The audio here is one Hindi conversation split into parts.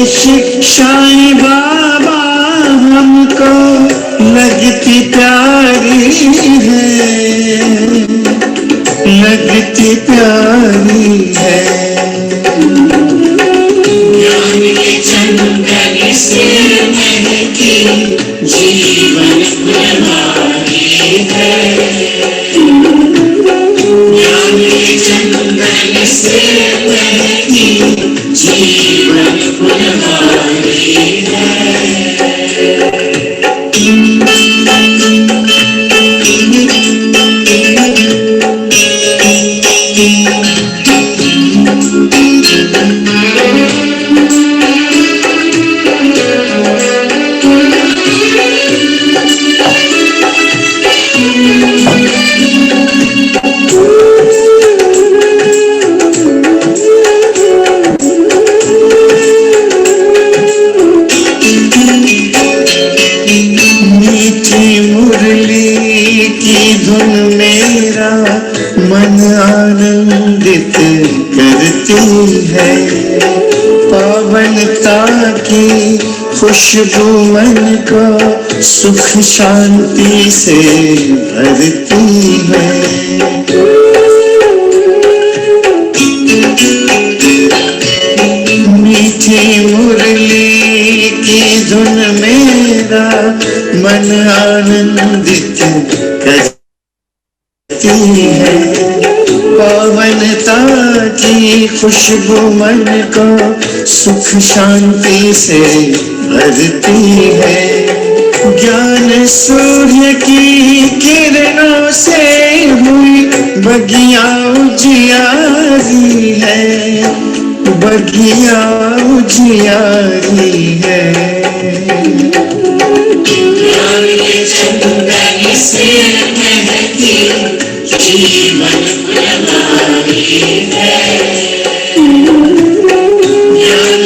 शिक्षाएं बाबा हमको लगती प्यारी है, लगती प्यारी है। ज्ञान के चंदन से महकी जीवन फुलवारी है, ज्ञान के चंदन से महकी जीवन फुलवारी है। मन आनंदित करती है, पावनता की खुशबू मन को सुख शांति से भरती है। मीठी मुरली की धुन मेरा मन आनंदित करती है, पावनता की खुशबू मन को सुख शांति से भरती है। ज्ञान सूर्य की किरणों से हुई बगिया उजियारी है, बगिया उजियारी है। ज्ञान के चंदन से महकी जीवन फुलवारी है।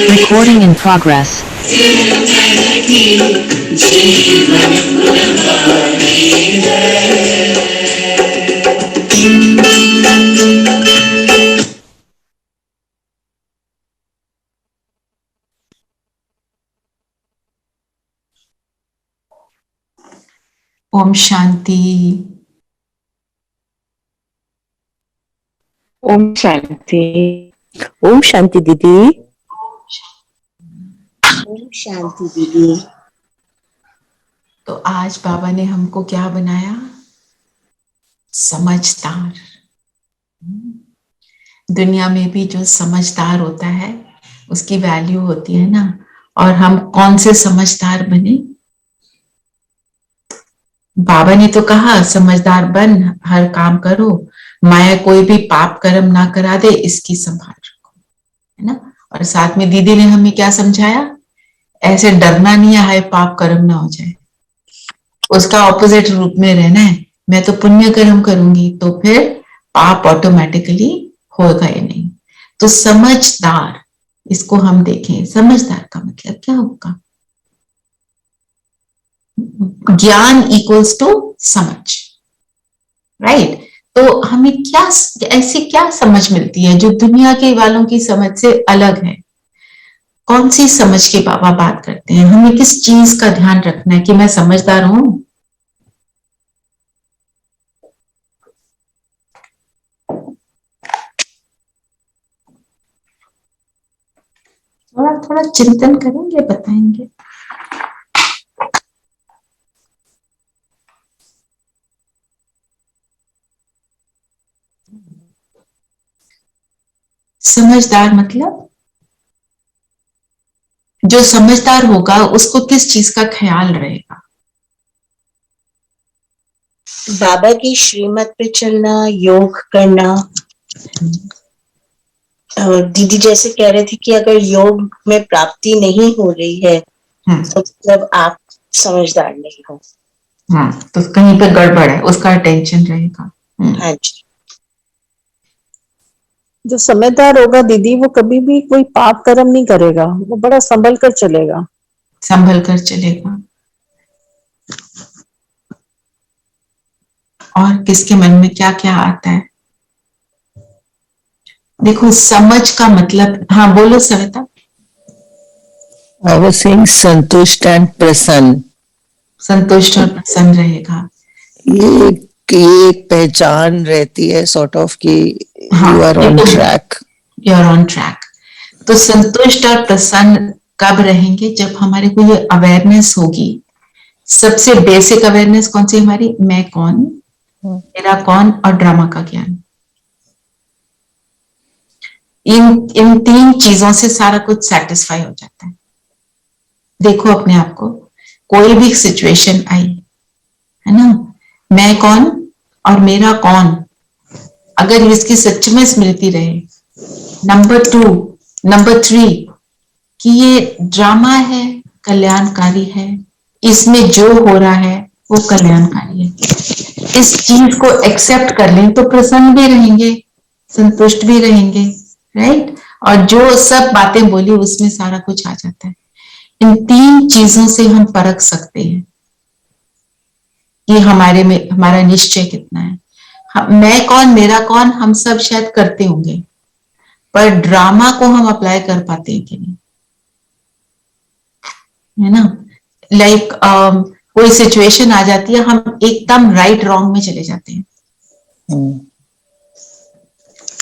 Recording in progress. जीवन फुलवारी है। ओम शांति। ओम शांति। ओम शांति दीदी। ओम शांति दीदी। तो आज बाबा ने हमको क्या बनाया? समझदार। दुनिया में भी जो समझदार होता है उसकी वैल्यू होती है ना। और हम कौन से समझदार बने? बाबा ने तो कहा समझदार बन, हर काम करो, माया कोई भी पाप कर्म ना करा दे, इसकी संभाल रखो, है ना। और साथ में दीदी ने हमें क्या समझाया? ऐसे डरना नहीं है हाय पाप कर्म ना हो जाए, उसका ऑपोजिट रूप में रहना है। मैं तो पुण्य कर्म करूंगी तो फिर पाप ऑटोमेटिकली होगा ही नहीं। तो समझदार, इसको हम देखें, समझदार का मतलब क्या होगा? ज्ञान इक्वल्स टू समझ, राइट। तो हमें क्या ऐसी क्या समझ मिलती है जो दुनिया के वालों की समझ से अलग है? कौन सी समझ के बाबा बात करते हैं? हमें किस चीज का ध्यान रखना है कि मैं समझदार हूं? थोड़ा थोड़ा चिंतन करेंगे, बताएंगे। समझदार मतलब जो समझदार होगा उसको किस चीज का ख्याल रहेगा? बाबा की श्रीमत पे चलना, योग करना। दीदी जैसे कह रहे थे कि अगर योग में प्राप्ति नहीं हो रही है तो मतलब आप समझदार नहीं हो। तो कहीं पे गड़बड़ है, उसका टेंशन रहेगा। हाँ जी। जो समझदार होगा दीदी वो कभी भी कोई पाप कर्म नहीं करेगा, वो बड़ा संभल कर चलेगा। संभल कर चलेगा। और किसके मन में क्या क्या आता है? देखो समझ का मतलब, हाँ बोलो सविता। I was saying संतुष्ट and प्रसन्न. संतुष्ट और प्रसन्न रहेगा. ये एक पहचान रहती है sort of कि you are on track. You are on track. तो संतुष्ट और प्रसन्न कब रहेंगे? जब हमारे को ये अवेयरनेस होगी. सबसे बेसिक अवेयरनेस कौन सी हमारी? मैं कौन, मेरा कौन और ड्रामा का ज्ञान. इन तीन चीजों से सारा कुछ सेटिस्फाई हो जाता है. देखो अपने आप को, कोई भी सिचुएशन आई है ना, मैं कौन और मेरा कौन, अगर इसकी सच में स्मृति रहे. नंबर 2, नंबर 3 कि ये ड्रामा है, कल्याणकारी है, इसमें जो हो रहा है वो कल्याणकारी है. इस चीज को एक्सेप्ट कर लें तो प्रसन्न भी रहेंगे, संतुष्ट भी रहेंगे, राइट. और जो सब बातें बोली उसमें सारा कुछ आ जाता है. इन तीन चीजों से हम परख सकते हैं कि हमारे में हमारा निश्चय कितना है. मैं कौन, मेरा कौन हम सब शायद करते होंगे, पर ड्रामा को हम अप्लाई कर पाते हैं कि नहीं, है ना. लाइक कोई सिचुएशन आ जाती है, हम एकदम राइट रॉन्ग में चले जाते हैं.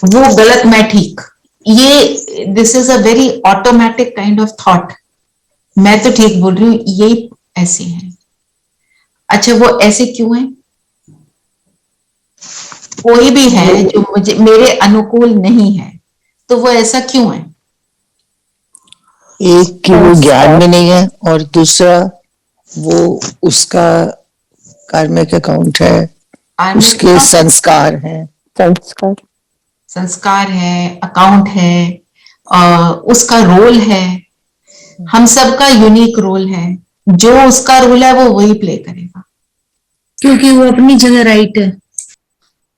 वो गलत मैं ठीक, ये this is a very automatic kind of thought. मैं तो ठीक बोल रही हूँ, ये ऐसे है. अच्छा वो ऐसे क्यों है? कोई भी है जो मुझे मेरे अनुकूल नहीं है, तो वो ऐसा क्यों है? एक कि वो ज्ञान में नहीं है, और दूसरा वो उसका कार्मिक अकाउंट है, उसके संस्कार हैं. संस्कार है, अकाउंट है, उसका रोल है. हम सबका यूनिक रोल है. जो उसका रोल है वो वही प्ले करेगा, क्योंकि वो अपनी जगह राइट है.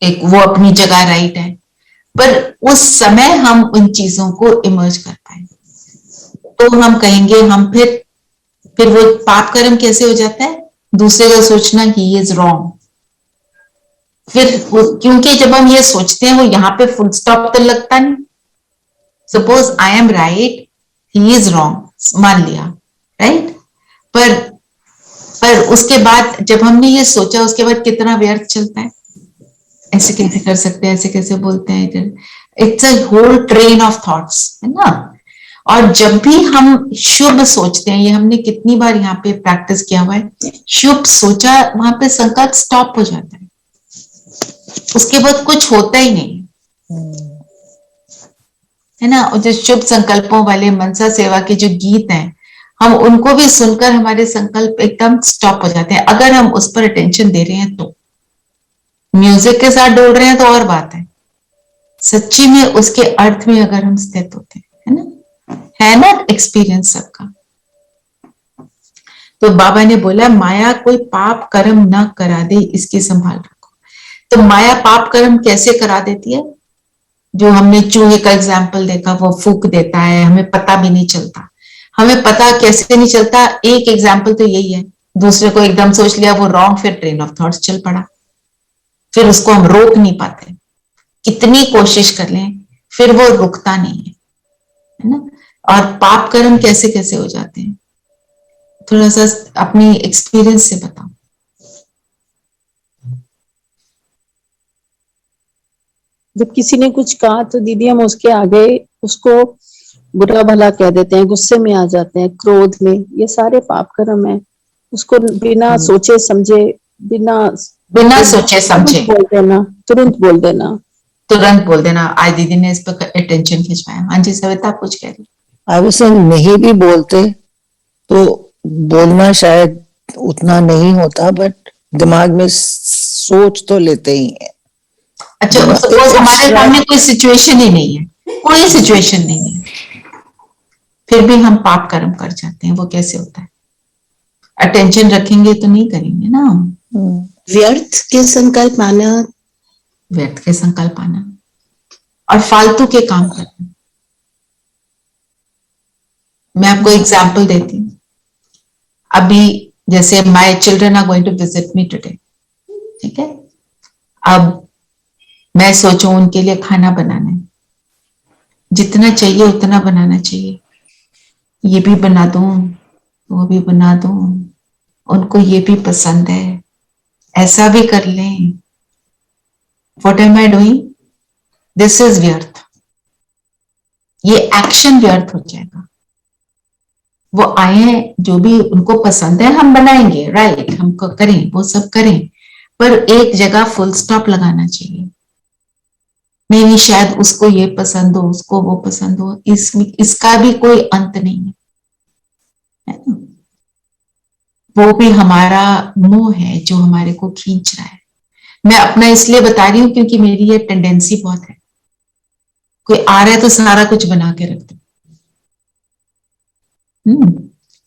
एक वो अपनी जगह राइट है, पर उस समय हम उन चीजों को इमर्ज कर पाए तो हम कहेंगे हम फिर वो पाप कर्म कैसे हो जाता है? दूसरे का सोचना ही इज रॉन्ग. फिर क्योंकि जब हम ये सोचते हैं वो यहाँ पे फुल स्टॉप तो लगता नहीं. Suppose I am right, he is wrong, मान लिया, राइट. पर उसके बाद जब हमने ये सोचा, उसके बाद कितना व्यर्थ चलता है. ऐसे कैसे कर सकते हैं, ऐसे कैसे बोलते हैं, इधर it's a whole train of thoughts, है ना. और जब भी हम शुभ सोचते हैं, ये हमने कितनी बार यहाँ पे प्रैक्टिस किया हुआ है, शुभ सोचा वहां पे संकल्प स्टॉप हो जाता है, उसके बाद कुछ होता ही नहीं, है ना. और जो शुभ संकल्पों वाले मनसा सेवा के जो गीत हैं, हम उनको भी सुनकर हमारे संकल्प एकदम स्टॉप हो जाते हैं. अगर हम उस पर अटेंशन दे रहे हैं तो, म्यूजिक के साथ डोल रहे हैं तो और बात है. सच्ची में उसके अर्थ में अगर हम स्थित होते हैं, है ना एक्सपीरियंस सबका. तो बाबा ने बोला माया कोई पाप कर्म ना करा दे, इसकी संभाल रखो. तो माया पाप कर्म कैसे करा देती है? जो हमने चूहे का एग्जाम्पल देखा, वो फूक देता है, हमें पता भी नहीं चलता. हमें पता कैसे नहीं चलता? एक एग्जाम्पल तो यही है, दूसरे को एकदम सोच लिया वो रॉन्ग, फिर ट्रेन ऑफ थॉट्स चल पड़ा, फिर उसको हम रोक नहीं पाते. कितनी कोशिश कर लें फिर वो रुकता नहीं है ना. और पाप कर्म कैसे कैसे हो जाते हैं, थोड़ा सा अपनी एक्सपीरियंस से बताओ. जब किसी ने कुछ कहा तो दीदी हम उसके आगे उसको बुरा भला कह देते हैं, गुस्से में आ जाते हैं, क्रोध में, ये सारे पाप कर्म है. उसको बिना सोचे समझे, बिना सोचे समझे बोल देना, तुरंत बोल देना. आज दीदी ने इस पर अटेंशन खिंचवाया. हाँ जी सविता, आप कुछ कह रही? नहीं भी बोलते तो बोलना शायद उतना नहीं होता, बट दिमाग में सोच तो लेते ही हैं. अच्छा, सपोज हमारे सामने कोई सिचुएशन ही नहीं है, कोई सिचुएशन नहीं है, फिर भी हम पाप कर्म कर जाते हैं. वो कैसे होता है? अटेंशन रखेंगे तो नहीं करेंगे ना. व्यर्थ के संकल्प आना, व्यर्थ के संकल्प आना और फालतू के काम करना. मैं आपको एग्जाम्पल देती हूँ. अभी जैसे my children are going to visit me today, ठीक है. अब मैं सोचूं उनके लिए खाना बनाना है, जितना चाहिए उतना बनाना चाहिए, ये भी बना दूं, वो भी बना दूं, उनको ये भी पसंद है, ऐसा भी कर लें। What am I doing? This is व्यर्थ। ये एक्शन व्यर्थ हो जाएगा। वो आए, जो भी उनको पसंद है हम बनाएंगे, राइट, हम करें, वो सब करें, पर एक जगह फुल स्टॉप लगाना चाहिए। नहीं नहीं, शायद उसको ये पसंद हो, उसको वो पसंद हो, इसका भी कोई अंत नहीं है, है ना? वो भी हमारा मोह है जो हमारे को खींच रहा है। मैं अपना इसलिए बता रही हूं क्योंकि मेरी ये टेंडेंसी बहुत है। कोई आ रहा है तो सारा कुछ बना के रख दो।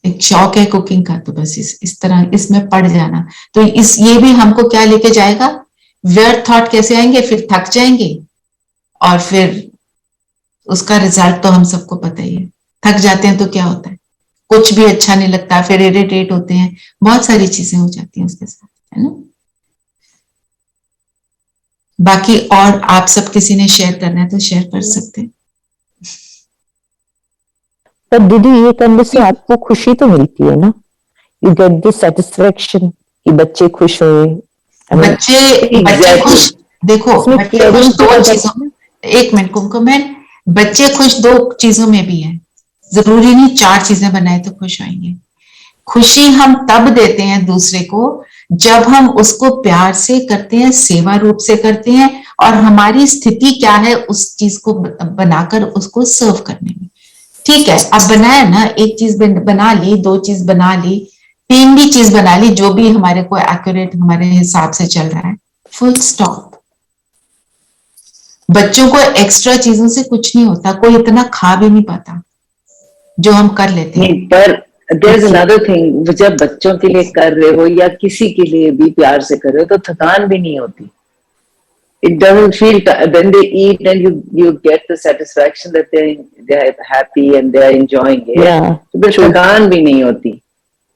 एक शौक है कुकिंग का, तो बस इस तरह इसमें पड़ जाना। तो ये भी हमको क्या लेके जाएगा? व्यर्थ थॉट कैसे आएंगे? फिर थक जाएंगे, और फिर उसका रिजल्ट तो हम सबको पता ही है। थक जाते हैं तो क्या होता है? कुछ भी अच्छा नहीं लगता, फिर इरिटेट होते हैं, बहुत सारी चीजें हो जाती हैं उसके साथ, है ना? बाकी और आप सब किसी ने शेयर करना है तो शेयर कर सकते हैं। पर दीदी ये करने से आपको खुशी तो मिलती है ना, यू गेट द सेटिस्फेक्शन कि बच्चे खुश हुए। बच्चे खुश, देखो बच्चे खुश दो चीजों में, एक मिनट कुमकुम, बच्चे खुश दो चीजों में भी है। जरूरी नहीं 4 चीजें बनाए तो खुश होंगे। खुशी हम तब देते हैं दूसरे को जब हम उसको प्यार से करते हैं, सेवा रूप से करते हैं, और हमारी स्थिति क्या है उस चीज को बनाकर उसको सर्व करने में। ठीक है, अब बनाया ना, एक चीज बना ली, 2 चीज बना ली, 3 भी चीज बना ली, जो भी हमारे को एक्यूरेट हमारे हिसाब से चल रहा है, फुल स्टॉप। बच्चों को एक्स्ट्रा चीजों से कुछ नहीं होता, कोई इतना खा भी नहीं पाता जो हम कर लेते हैं। पर देयर इज अनदर थिंग, जब बच्चों के लिए कर रहे हो या किसी के लिए भी प्यार से कर रहे हो तो थकान भी नहीं होती। It doesn't feel when they eat and you get the satisfaction that they're happy and they're enjoying it. Yeah, तो फिर थकान भी नहीं होती।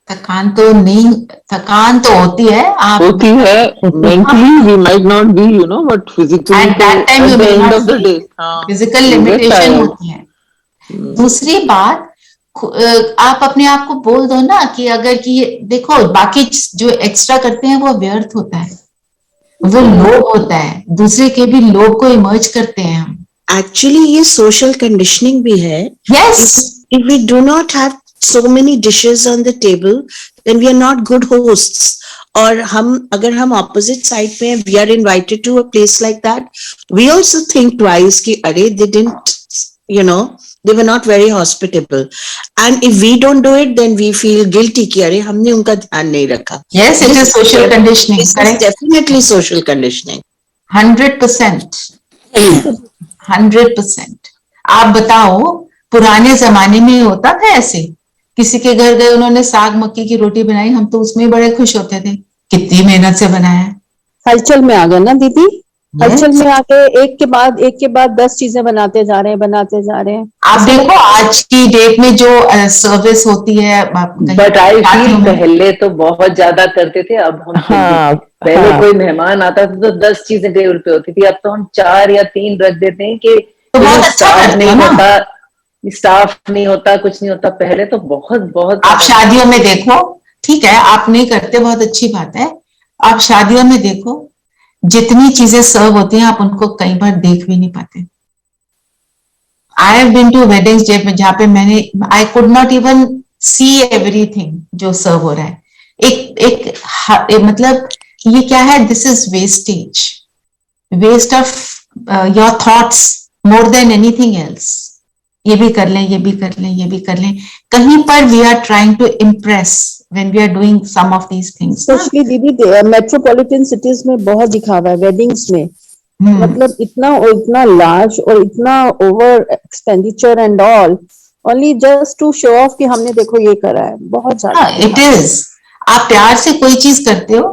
थकान तो नहीं, थकान तो होती है, आप होती है mentally we might not be, you know, but physically at that time at you the may end not of the feel day physical you get limitation tired. होती है। दूसरी बात, आप अपने आप को बोल दो ना कि अगर कि देखो बाकी जो एक्स्ट्रा करते हैं वो व्यर्थ होता है, वो लोभ होता है, दूसरे के भी लोभ को इमर्ज करते हैं हम। एक्चुअली ये सोशल कंडीशनिंग भी है। Yes, If we do not have so many dishes on the table, then we are not good hosts. और अगर हम opposite side पे हैं, we are invited to a place like that, we also think twice कि अरे they didn't, you know, they were not very hospitable. And if we don't do it, then we feel guilty कि अरे हमने उनका ध्यान नहीं रखा. yes, it is social conditioning. This is Correct. definitely social conditioning. 100%, 100%। आप बताओ पुराने जमाने में होता था ऐसे? किसी के घर गए, उन्होंने साग मक्की की रोटी बनाई, हम तो उसमें बड़े खुश होते थे, कितनी मेहनत से बनाया है। हलचल में आ गए ना दीदी, हलचल में आके एक के बाद 10 चीजें बनाते जा रहे हैं। आप देखो आज की डेट में जो सर्विस होती है, बट आई फील पहले तो बहुत ज्यादा करते थे, अब हम पहले कोई मेहमान आता था तो 10 चीजें टेबल पे होती थी, अब तो हम 4 या 3 रख देते हैं कि स्टाफ नहीं होता, कुछ नहीं होता। पहले तो बहुत आप शादियों में देखो, ठीक है आप नहीं करते, बहुत अच्छी बात है, आप शादियों में देखो जितनी चीजें सर्व होती हैं आप उनको कई बार देख भी नहीं पाते। I have been to weddings जहाँ पे मैंने I could not even see everything जो सर्व हो रहा है। एक मतलब ये क्या है? This is waste of your thoughts more than anything else. ये भी कर लें, ये भी कर लें, ये भी कर लें, कहीं पर we are trying to impress when we are doing some of these things. Especially दीदी मेट्रोपॉलिटन सिटीज में बहुत दिखावा है वेडिंग्स में, मतलब इतना लार्ज और इतना over expenditure and all, only just to show off कि हमने देखो ये करा है, बहुत ज्यादा। इट इज, आप प्यार से कोई चीज करते हो,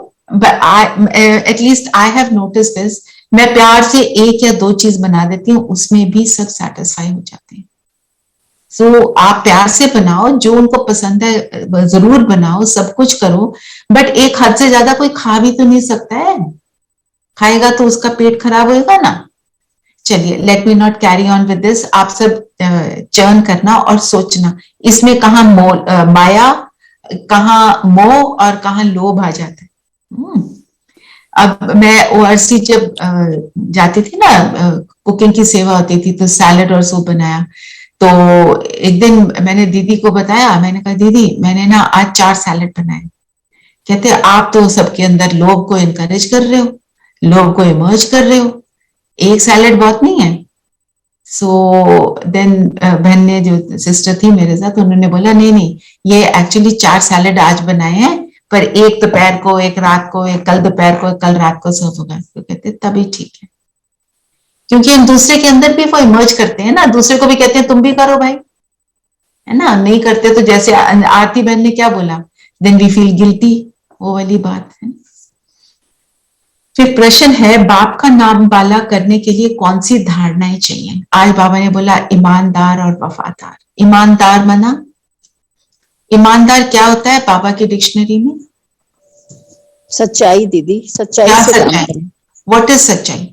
at least I have notice this, मैं प्यार से 1 या 2 चीज बना देती हूँ, उसमें भी सब सेटिस्फाई हो जाते हैं। सो आप प्यार से बनाओ, जो उनको पसंद है जरूर बनाओ, सब कुछ करो, बट एक हद से ज्यादा कोई खा भी तो नहीं सकता है, खाएगा तो उसका पेट खराब होएगा ना। चलिए, let me not carry on with this. आप सब चर्न करना और सोचना, इसमें कहाँ माया, कहाँ मोह और कहाँ लोभ आ जाता है। अब मैं ओआरसी जब जाती थी ना, कुकिंग की सेवा होती थी, तो सैलड और सूप बनाया। तो एक दिन मैंने दीदी को बताया, मैंने कहा दीदी मैंने ना आज 4 सैलड बनाए। कहते आप तो सबके अंदर लोभ को इनकरेज कर रहे हो, लोभ को इमर्ज कर रहे हो, एक सैलड बहुत नहीं है। सो देन बहन ने, जो सिस्टर थी मेरे साथ, उन्होंने बोला नहीं नहीं, ये एक्चुअली 4 सैलड आज बनाए हैं, पर एक दोपहर को, एक रात को, एक कल दोपहर को, एक कल रात को सर्व होगा। तो कहते तभी ठीक है, क्योंकि हम दूसरे के अंदर भी वो इमर्ज करते हैं ना, दूसरे को भी कहते हैं तुम भी करो भाई, है ना। नहीं करते तो जैसे आरती बहन ने क्या बोला, देन वी फील गिल्टी, वो वाली बात है। फिर प्रश्न है, बाप का नाम वाला करने के लिए कौन सी धारणाएं चाहिए। आज बाबा ने बोला ईमानदार और वफादार। ईमानदार माना, ईमानदार क्या होता है बाबा की डिक्शनरी में? सच्चाई दीदी, सच्चाई क्या से काम सच्चाई? करें। व्हाट इज सच्चाई?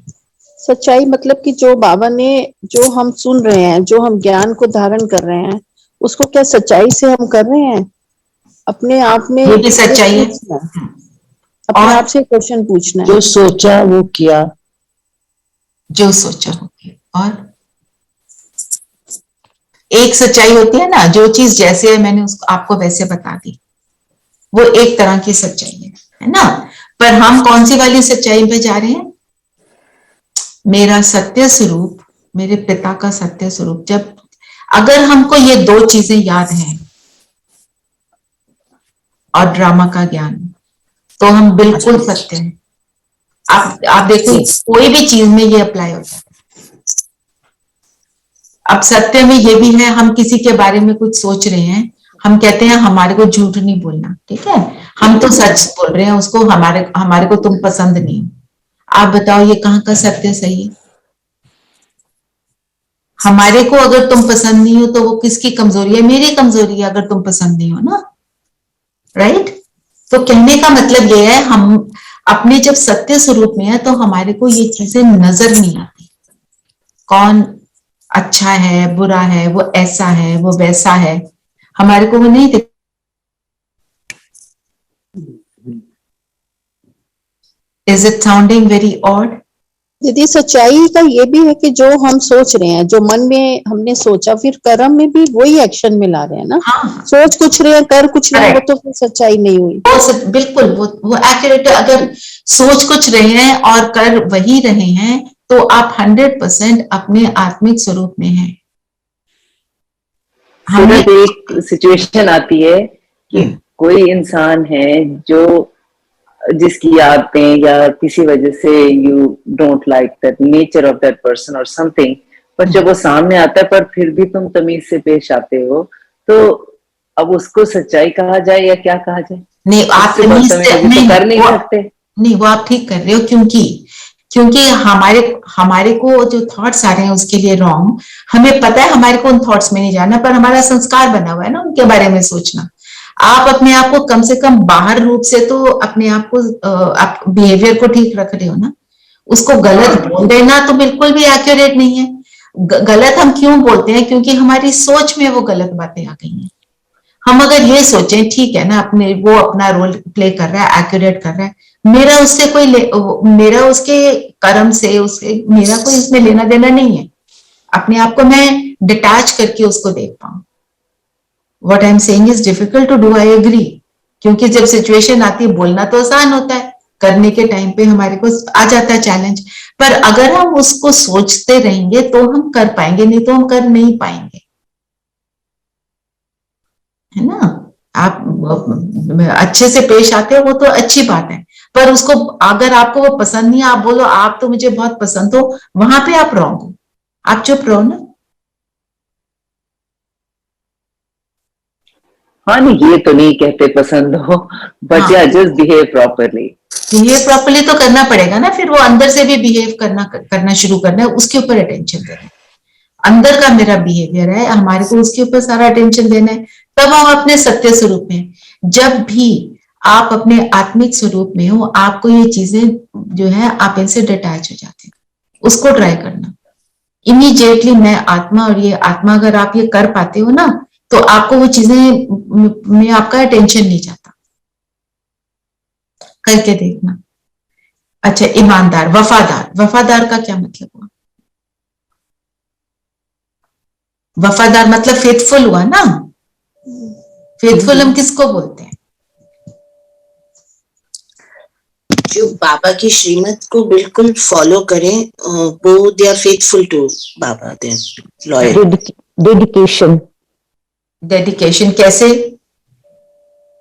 सच्चाई मतलब कि जो बाबा ने, जो हम सुन रहे हैं, जो हम ज्ञान को धारण कर रहे हैं, उसको क्या सच्चाई से हम कर रहे हैं? अपने आप में ये भी सच्चाई है। पूछना, अपने और आप से क्वेश्चन पूछना है। जो सोचा वो किया। जो सोचा होगी। और एक सच्चाई होती है ना, जो चीज जैसे है मैंने उसको आपको वैसे बता दी, वो एक तरह की सच्चाई है ना। पर हम कौन सी वाली सच्चाई पे जा रहे हैं? मेरा सत्य स्वरूप, मेरे पिता का सत्य स्वरूप। जब अगर हमको ये 2 चीजें याद हैं और ड्रामा का ज्ञान, तो हम बिल्कुल सत्य हैं। आप देखो, कोई भी चीज में ये अप्लाई होता है। अब सत्य में ये भी है, हम किसी के बारे में कुछ सोच रहे हैं, हम कहते हैं हमारे को झूठ नहीं बोलना, ठीक है, हम तो सच बोल रहे हैं, उसको हमारे को तुम पसंद नहीं हो। आप बताओ ये कहाँ का सत्य सही है? हमारे को अगर तुम पसंद नहीं हो तो वो किसकी कमजोरी है? मेरी कमजोरी है अगर तुम पसंद नहीं हो ना, राइट। तो कहने का मतलब ये है, हम अपने जब सत्य स्वरूप में है तो हमारे को ये चीजें नजर नहीं आती। कौन अच्छा है, बुरा है, वो ऐसा है, वो वैसा है, हमारे को वो नहीं दिख। Is it sounding very odd? दीदी सच्चाई का ये भी है कि जो हम सोच रहे हैं, जो मन में हमने सोचा, फिर कर्म में भी वही एक्शन में ला रहे हैं ना। हाँ, सोच कुछ रहे हैं, कर कुछ रहे हैं, वो तो फिर सच्चाई नहीं हुई। बिल्कुल वो एक्यूरेट है। अगर सोच कुछ रहे हैं और कर वही रहे हैं, तो आप 100% अपने आत्मिक स्वरूप में हैं। हमें एक सिचुएशन आती है कि कोई इंसान है जो, जिसकी आदतें या किसी वजह से you don't like that nature of that person और समथिंग, पर जब वो सामने आता है पर फिर भी तुम तमीज से पेश आते हो, तो अब उसको सच्चाई कहा जाए या क्या कहा जाए? नहीं, आप तमीज से नहीं कर नहीं सकते। नहीं, वो आप ठीक कर रहे हो, क्योंकि हमारे को जो थॉट्स आ रहे हैं उसके लिए रॉन्ग। हमें पता है हमारे को उन थॉट्स में नहीं जाना, पर हमारा संस्कार बना हुआ है ना उनके बारे में सोचना। आप अपने आप को कम से कम बाहर रूप से तो अपने आप को, आप बिहेवियर को ठीक रख रहे हो ना। उसको गलत बोल देना तो बिल्कुल भी एक्यूरेट नहीं है। गलत हम क्यों बोलते हैं? क्योंकि हमारी सोच में वो गलत बातें आ गई हैं। हम अगर ये सोचें ठीक है ना, वो अपना रोल प्ले कर रहा है, एक्यूरेट कर रहा है, मेरा उससे मेरा उसके कर्म से मेरा कोई इसमें लेना देना नहीं है। अपने आप को मैं डिटैच करके उसको देख पाऊं। What I'm saying is difficult to do, I agree, क्योंकि जब सिचुएशन आती है बोलना तो आसान होता है, करने के टाइम पे हमारे को आ जाता है चैलेंज। पर अगर हम उसको सोचते रहेंगे तो हम कर पाएंगे, नहीं तो हम कर नहीं पाएंगे, है ना। आप अच्छे से पेश आते हो वो तो अच्छी बात है, पर उसको अगर आपको वो पसंद नहीं है, आप बोलो आप तो मुझे बहुत पसंद हो, वहां पे आप रॉन्ग हो। आप चुप रहो ना। हाँ नहीं, ये तो नहीं कहते पसंद हो, बट या just behave properly. Behave properly तो करना पड़ेगा ना, फिर वो अंदर से भी बिहेव करना शुरू करना है, उसके ऊपर अटेंशन देना है। अंदर का मेरा बिहेवियर है, हमारे को उसके ऊपर सारा अटेंशन देना है, तब हम अपने सत्य स्वरूप में। जब भी आप अपने आत्मिक स्वरूप में हो, आपको ये चीजें जो है आप इनसे डिटैच हो जाते हैं। उसको ट्राई करना। इमीडिएटली मैं आत्मा, और ये आत्मा अगर आप ये कर पाते हो ना, तो आपको वो चीजें में आपका अटेंशन नहीं जाता। करके देखना। अच्छा, ईमानदार, वफादार, वफादार का क्या मतलब हुआ? वफादार मतलब फेथफुल हुआ ना। फेथफुल हम किसको बोलते हैं? जो बाबा की श्रीमत को बिल्कुल फॉलो करें, वो they are faithful to Baba, they loyal. Dedication. Dedication कैसे?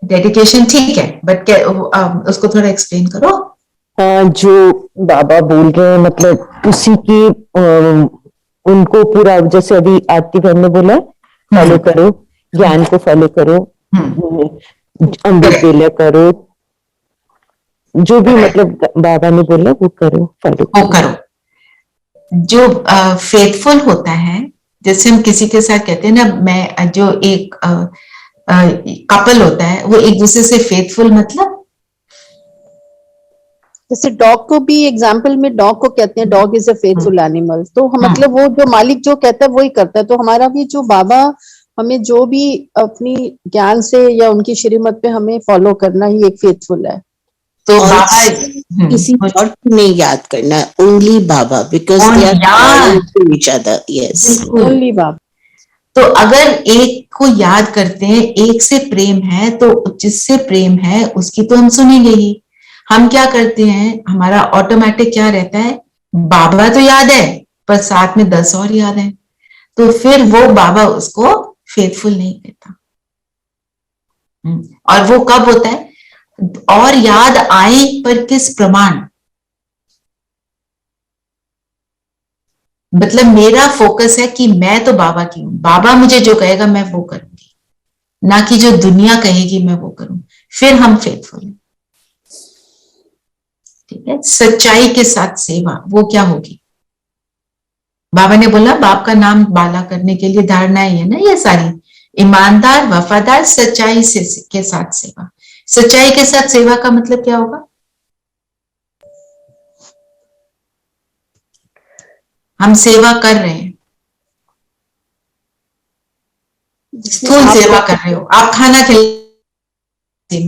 डेडिकेशन ठीक है, बट उसको थोड़ा एक्सप्लेन करो। जो बाबा बोल रहे हैं मतलब उसी की उनको पूरा, जैसे अभी आरती बहन ने बोला फॉलो करो, ज्ञान को फॉलो करो, अमृत वेला करो, जो भी मतलब बाबा ने बोला वो करो, फॉलो करो। जो फेथफुल होता है, जैसे हम किसी के साथ कहते हैं ना, मैं जो एक कपल होता है वो एक दूसरे से फेथफुल, मतलब जैसे डॉग को भी एग्जाम्पल में डॉग को कहते हैं dog is a faithful animal, तो मतलब वो जो मालिक जो कहता है वही करता है। तो हमारा भी जो बाबा हमें जो भी अपनी ज्ञान से या उनकी श्रीमत पे हमें फॉलो करना ही एक फेथफुल है। तो बाबा किसी और को नहीं याद करना, only Baba, because they are loyal to each other. Yes, only Baba. तो अगर एक को याद करते हैं, एक से प्रेम है, तो जिससे प्रेम है उसकी तो हम सुनेंगे ही। हम क्या करते हैं, हमारा ऑटोमेटिक क्या रहता है, बाबा तो याद है पर साथ में 10 और याद है, तो फिर वो बाबा उसको फेथफुल नहीं कहता। और वो कब होता है, और याद आए पर किस प्रमाण, मतलब मेरा फोकस है कि मैं तो बाबा की हूं, बाबा मुझे जो कहेगा मैं वो करूंगी, ना कि जो दुनिया कहेगी मैं वो करूं, फिर हम फेथफुल हैं। ठीक है, सच्चाई के साथ सेवा, वो क्या होगी? बाबा ने बोला बाप का नाम बाला करने के लिए धारणाएं है ना ये सारी, ईमानदार, वफादार, सच्चाई से के साथ सेवा। सच्चाई के साथ सेवा का मतलब क्या होगा? हम सेवा कर रहे हैं, स्थूल सेवा कर रहे हो, आप खाना खिला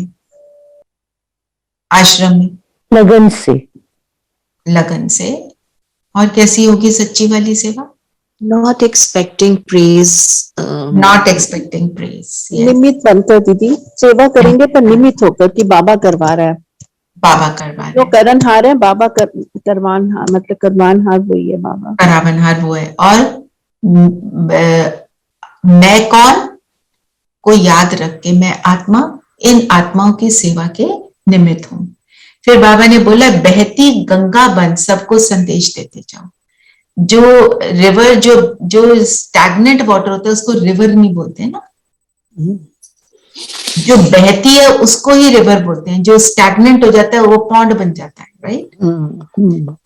आश्रम में लगन से, लगन से। और कैसी होगी सच्ची वाली सेवा? Not expecting praise, not expecting praise. निमित्त बनकर दीदी सेवा करेंगे पर निमित्त होकर कि बाबा करवा रहा है, बाबा करवा रहे जो करनहार है बाबा करवानहार, मतलब करवानहार वही है बाबा, करावनहार वो है। और मैं कौन को याद रख के मैं आत्मा, इन आत्माओं की सेवा के निमित्त हूं। फिर बाबा ने बोला बहती गंगा बन सबको संदेश देते जाओ। जो रिवर, जो स्टैग्नेंट वाटर होता है उसको रिवर नहीं बोलते ना, जो बहती है उसको ही रिवर बोलते हैं, जो स्टैग्नेंट हो जाता है वो पॉन्ड बन जाता है, राइट।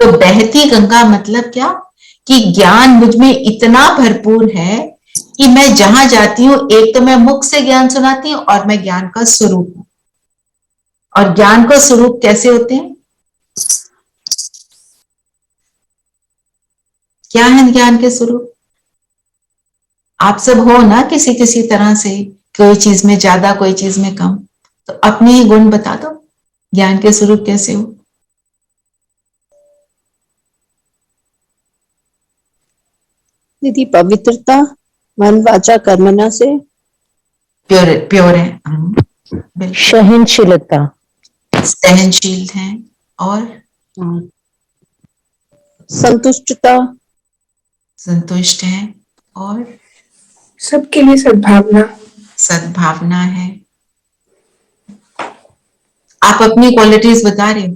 तो बहती गंगा मतलब क्या, कि ज्ञान मुझ में इतना भरपूर है कि मैं जहां जाती हूँ, एक तो मैं मुख से ज्ञान सुनाती हूँ और मैं ज्ञान का स्वरूप हूं। और ज्ञान का स्वरूप कैसे होते हैं, क्या है ज्ञान के स्वरूप? आप सब हो ना किसी किसी तरह से, कोई चीज में ज्यादा कोई चीज में कम, तो अपने ही गुण बता दो, ज्ञान के स्वरूप कैसे हो? दीदी पवित्रता, मन वाचा कर्मणा से प्योर है, बिल्कुल। सहनशीलता, सहनशील है, और संतुष्टता, संतुष्ट है, और सबके लिए सद्भावना, सद्भावना है। आप अपनी क्वालिटीज बता रहे हो।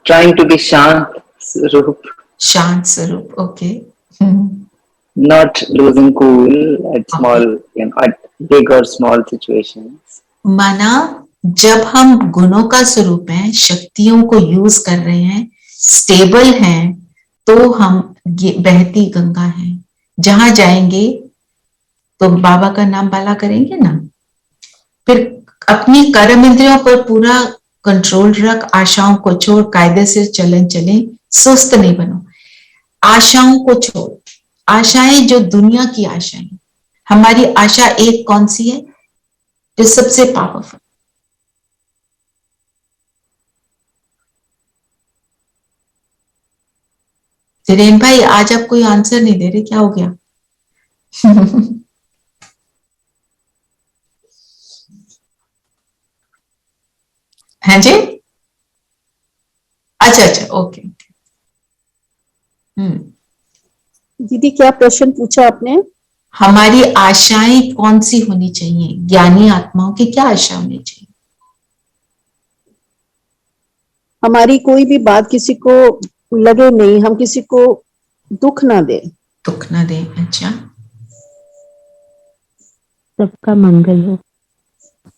Trying to be शांत स्वरूप, शांत स्वरूप, okay. not losing cool at small, at big or small situations. माना जब हम गुणों का स्वरूप हैं, शक्तियों को यूज कर रहे हैं, स्टेबल हैं, तो हम बहती गंगा हैं। जहां जाएंगे तो बाबा का नाम बाला करेंगे ना। फिर अपनी कर्म इंद्रियों पर पूरा कंट्रोल रख, आशाओं को छोड़, कायदे से चलन चले, सुस्त नहीं बनो, आशाओं को छोड़ो। आशाएं जो दुनिया की आशाएं, हमारी आशा एक कौन सी है जो सबसे पावरफुल? जिरेन भाई आज आप कोई आंसर नहीं दे रहे, क्या हो गया? हैं जी? अच्छा अच्छा, ओके। दीदी क्या प्रश्न पूछा आपने? हमारी आशाएं कौन सी होनी चाहिए? ज्ञानी आत्माओं की क्या आशा होनी चाहिए? हमारी कोई भी बात किसी को लगे नहीं, हम किसी को दुख ना दे। दुख ना दे, अच्छा। सबका मंगल हो।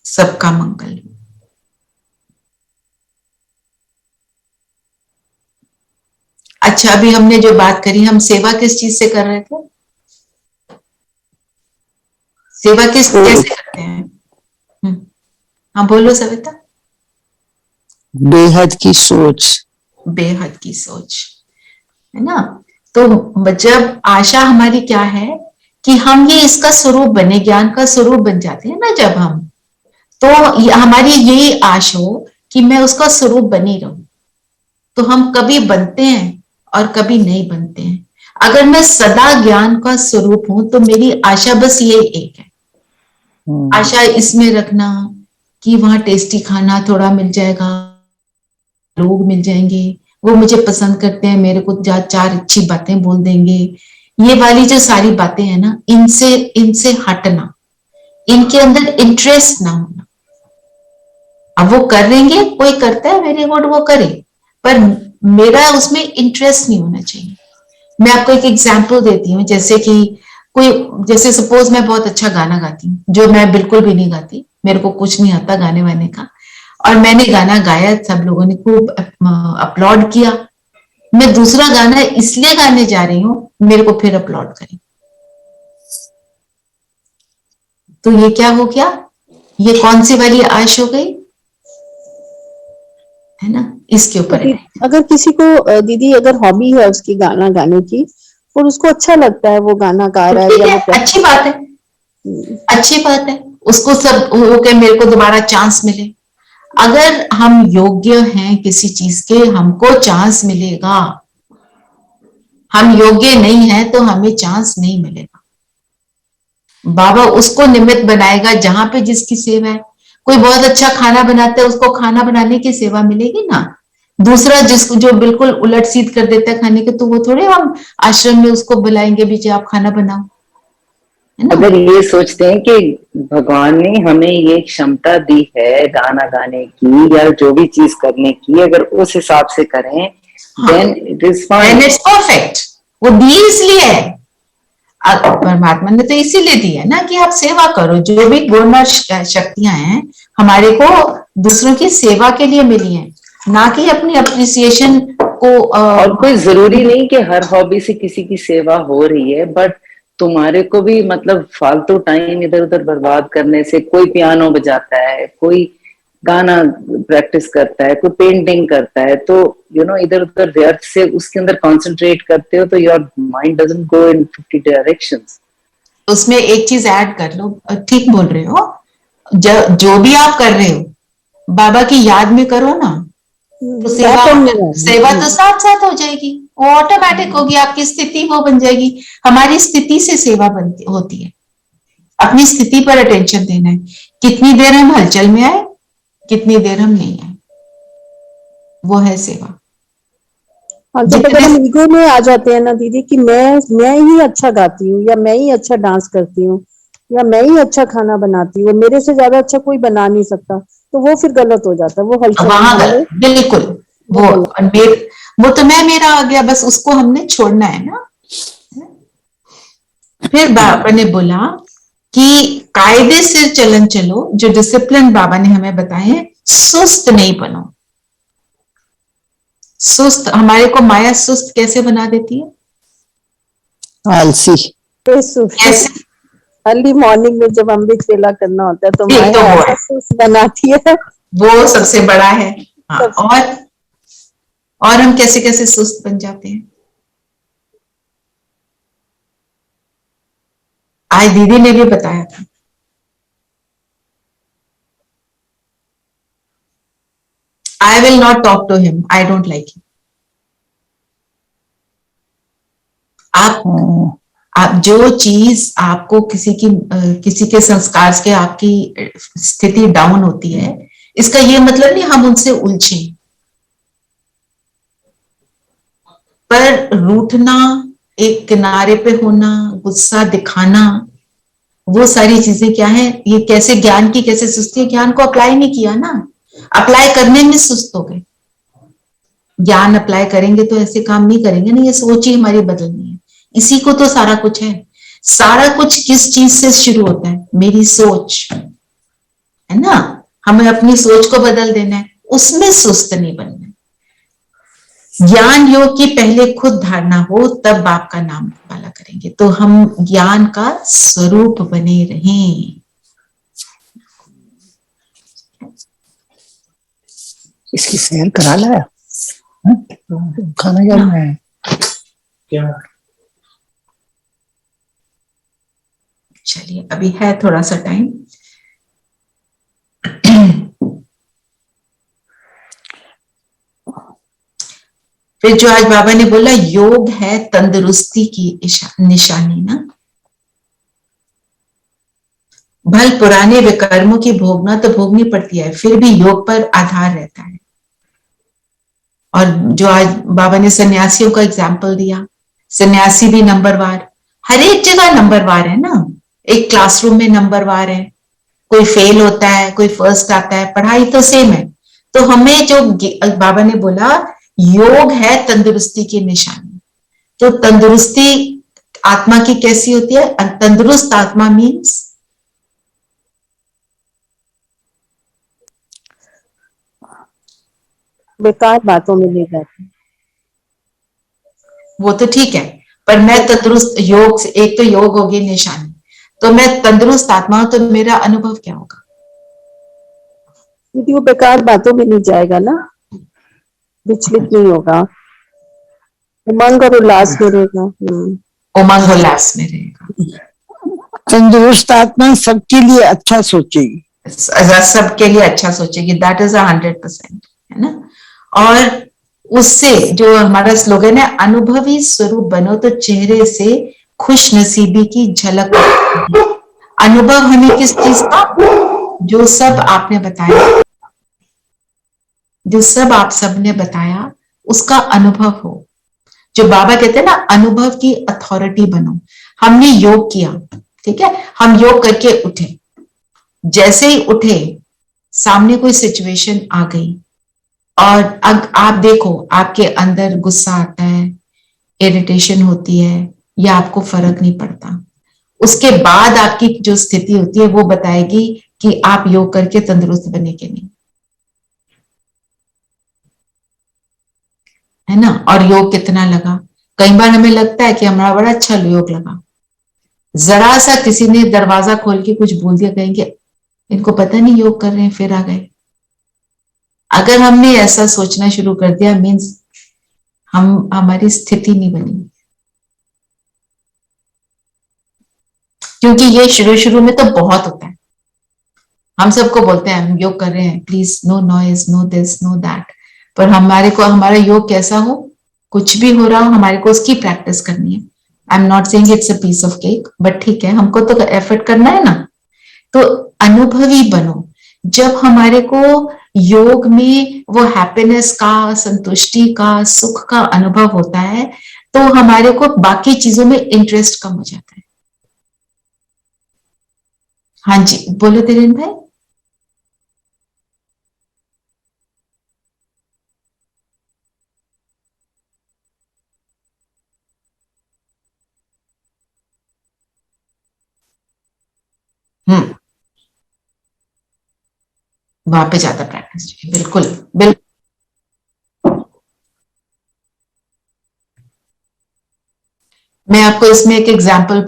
सबका मंगल हो। अच्छा, अभी हमने जो बात करी, हम सेवा किस चीज से कर रहे थे? सेवा किस कैसे करते हैं? हाँ बोलो सविता। बेहद की सोच। बेहद की सोच, है ना? तो जब आशा हमारी क्या है कि हम ये इसका स्वरूप बने, ज्ञान का स्वरूप बन जाते हैं ना जब हम, तो हमारी यही आश हो कि मैं उसका स्वरूप बनी रहूं, तो हम कभी बनते हैं और कभी नहीं बनते हैं। अगर मैं सदा ज्ञान का स्वरूप हूं तो मेरी आशा बस ये एक है, आशा इसमें रखना कि वहां टेस्टी खाना थोड़ा मिल जाएगा, लोग मिल जाएंगे, वो मुझे पसंद करते हैं, मेरे को चार अच्छी बातें बोल देंगे। ये वाली जो सारी बातें हैं ना, इनसे हटना, इनके अंदर इंटरेस्ट ना होना। अब वो कर लेंगे, कोई करता है वेरी गुड, वो करे, पर मेरा उसमें इंटरेस्ट नहीं होना चाहिए। मैं आपको एक एग्जांपल देती हूँ, जैसे कि जैसे सपोज मैं बहुत अच्छा गाना गाती हूँ, जो मैं बिल्कुल भी नहीं गाती, मेरे को कुछ नहीं आता गाने वाने का, और मैंने गाना गाया, सब लोगों ने खूब अपलॉड किया। मैं दूसरा गाना इसलिए गाने जा रही हूँ, मेरे को फिर अपलॉड करें, तो ये क्या हो गया? ये कौन सी वाली आश हो गई, है ना? इसके ऊपर है। अगर किसी को दीदी अगर हॉबी है उसकी गाना गाने की, और उसको अच्छा लगता है वो गाना गा रहा है, या वो अच्छी बात है, अच्छी बात है, उसको सब हो के मेरे को दोबारा चांस मिले। अगर हम योग्य हैं किसी चीज के, हमको चांस मिलेगा। हम योग्य नहीं है तो हमें चांस नहीं मिलेगा। बाबा उसको निमित्त बनाएगा जहां पे जिसकी सेवा है। कोई बहुत अच्छा खाना बनाता है, उसको खाना बनाने की सेवा मिलेगी ना। दूसरा जिसको जो बिल्कुल उलट सीध कर देता है खाने के, तो वो थोड़े हम आश्रम में उसको बुलाएंगे भी, आप खाना बनाओ, है ना? अगर ये सोचते हैं कि भगवान ने हमें ये क्षमता दी है गाना गाने की या जो भी चीज करने की, अगर उस हिसाब से करें, then it is fine. Then it's perfect. वो दी इसलिए है, परमात्मा ने तो इसीलिए दी है ना कि आप सेवा करो। जो भी गुण और शक्तियां हैं हमारे को दूसरों की सेवा के लिए मिली हैं, ना कि अपनी अप्रिसिएशन को। और कोई जरूरी नहीं कि हर हॉबी से किसी की सेवा हो रही है, बट तुम्हारे को भी मतलब फालतू टाइम इधर उधर बर्बाद करने से, कोई पियानो बजाता है, कोई गाना प्रैक्टिस करता है, कोई पेंटिंग करता है, तो इधर उधर व्यर्थ से उसके अंदर कंसंट्रेट करते हो तो your mind doesn't go in 50 directions. उसमें एक चीज ऐड कर लो, ठीक बोल रहे हो, जो भी आप कर रहे हो बाबा की याद में करो ना, तो सेवा तो साथ साथ हो जाएगी, वो ऑटोमेटिक होगी, आपकी स्थिति वो बन जाएगी। हमारी स्थिति से सेवा बनती होती है, अपनी स्थिति पर अटेंशन देना है। कितनी देर हम हलचल में आए, कितनी देर हम नहीं आए, वो है सेवा। हाँ, जब अगर हम ईगो में आ जाते हैं ना दीदी कि मैं ही अच्छा गाती हूँ, या मैं ही अच्छा डांस करती हूँ, या मैं ही अच्छा खाना बनाती हूँ, मेरे से ज्यादा अच्छा कोई बना नहीं सकता, तो वो फिर गलत हो जाता है। वो हलचल बिल्कुल, वो तो मैं मेरा आ गया, बस उसको हमने छोड़ना है ना। फिर बाबा ने बोला कि कायदे से चलन चलो, जो डिसिप्लिन बाबा ने हमें बताए हैं, सुस्त नहीं बनो। सुस्त, हमारे को माया सुस्त कैसे बना देती है? आलसी। कैसे? अर्ली मॉर्निंग में जब अमृत वेला करना होता है तो माया ऐसा सुस्त बनाती है, वो सबसे बड़ा है। हाँ, और हम कैसे कैसे सुस्त बन जाते हैं। आज दीदी ने भी बताया था, I will not talk to him, I don't like him. आप जो चीज आपको किसी के संस्कार से आपकी स्थिति डाउन होती है, इसका ये मतलब नहीं हम उनसे उलझे, पर रूठना, एक किनारे पे होना, गुस्सा दिखाना, वो सारी चीजें क्या है, ये कैसे ज्ञान की कैसे सुस्ती है। ज्ञान को अप्लाई नहीं किया ना, अप्लाई करने में सुस्त हो गए। ज्ञान अप्लाई करेंगे तो ऐसे काम नहीं करेंगे ना, ये सोच ही हमारी बदलनी है। इसी को तो सारा कुछ है। सारा कुछ किस चीज से शुरू होता है? मेरी सोच, है ना। हमें अपनी सोच को बदल देना है, उसमें सुस्त नहीं बनना है। ज्ञान योग की पहले खुद धारणा हो, तब बाप का नाम वाला करेंगे, तो हम ज्ञान का स्वरूप बने रहें। इसकी सैर करा लाया, खाना क्या बनाया है? क्या? चलिए, अभी है थोड़ा सा टाइम। फिर जो आज बाबा ने बोला, योग है तंदुरुस्ती की निशानी ना। भल पुराने विकर्मों की भोगना तो भोगनी पड़ती है, फिर भी योग पर आधार रहता है। और जो आज बाबा ने सन्यासियों का एग्जाम्पल दिया, सन्यासी भी नंबरवार, हर एक जगह नंबरवार है ना। एक क्लासरूम में नंबरवार है, कोई फेल होता है, कोई फर्स्ट आता है, पढ़ाई तो सेम है। तो हमें जो बाबा ने बोला, योग है तंदुरुस्ती की निशानी। तो तंदुरुस्ती आत्मा की कैसी होती है? तंदुरुस्त आत्मा मीन्स बेकार बातों में नहीं रहते। वो तो ठीक है, पर मैं तंदुरुस्त, योग से एक तो योग होगी निशानी, तो मैं तंदुरुस्त आत्मा हूं, तो मेरा अनुभव क्या होगा? यदि वो बेकार बातों में नहीं जाएगा ना, विचलित नहीं होगा, उमंग और उल्लास में रहेगा। उमंग उल्लास में रहेगा। तंदुरुस्त आत्मा सबके लिए अच्छा सोचेगी, सबके लिए अच्छा सोचेगी, दैट इज 100%, है ना। और उससे जो हमारा स्लोगन है, अनुभवी स्वरूप बनो तो चेहरे से खुश नसीबी की झलक। अनुभव हमें किस चीज का? जो सब आपने बताया, जो सब आप सबने बताया, उसका अनुभव हो। जो बाबा कहते हैं ना, अनुभव की अथॉरिटी बनो। हमने योग किया, ठीक है, हम योग करके उठे, जैसे ही उठे सामने कोई सिचुएशन आ गई, और अब आप देखो आपके अंदर गुस्सा आता है, इरिटेशन होती है, या आपको फर्क नहीं पड़ता। उसके बाद आपकी जो स्थिति होती है वो बताएगी कि आप योग करके तंदुरुस्त बने कि नहीं, है ना। और योग कितना लगा? कई बार हमें लगता है कि हमारा बड़ा अच्छा योग लगा, जरा सा किसी ने दरवाजा खोल के कुछ बोल दिया, कहेंगे इनको पता नहीं योग कर रहे हैं, फिर आ गए। अगर हमने ऐसा सोचना शुरू कर दिया, मीन्स हमारी स्थिति नहीं बनी। क्योंकि ये शुरू शुरू में तो बहुत होता है, हम सबको बोलते हैं हम योग कर रहे हैं, please no noise, no this, no that, पर हमारा योग कैसा हो, कुछ भी हो रहा हो, हमारे को उसकी प्रैक्टिस करनी है। I am not saying it's a piece of cake, but ठीक है, हमको तो एफर्ट करना है ना। तो अनुभवी बनो। जब हमारे को योग में वो हैप्पीनेस का, संतुष्टि का, सुख का अनुभव होता है, तो हमारे को बाकी चीजों में इंटरेस्ट कम हो जाता है। हाँ जी, बोलो धीरेन भाई। वहां पे ज्यादा प्रैक्टिस चाहिए, बिल्कुल बिल्कुल। मैं आपको इसमें एक एग्जांपल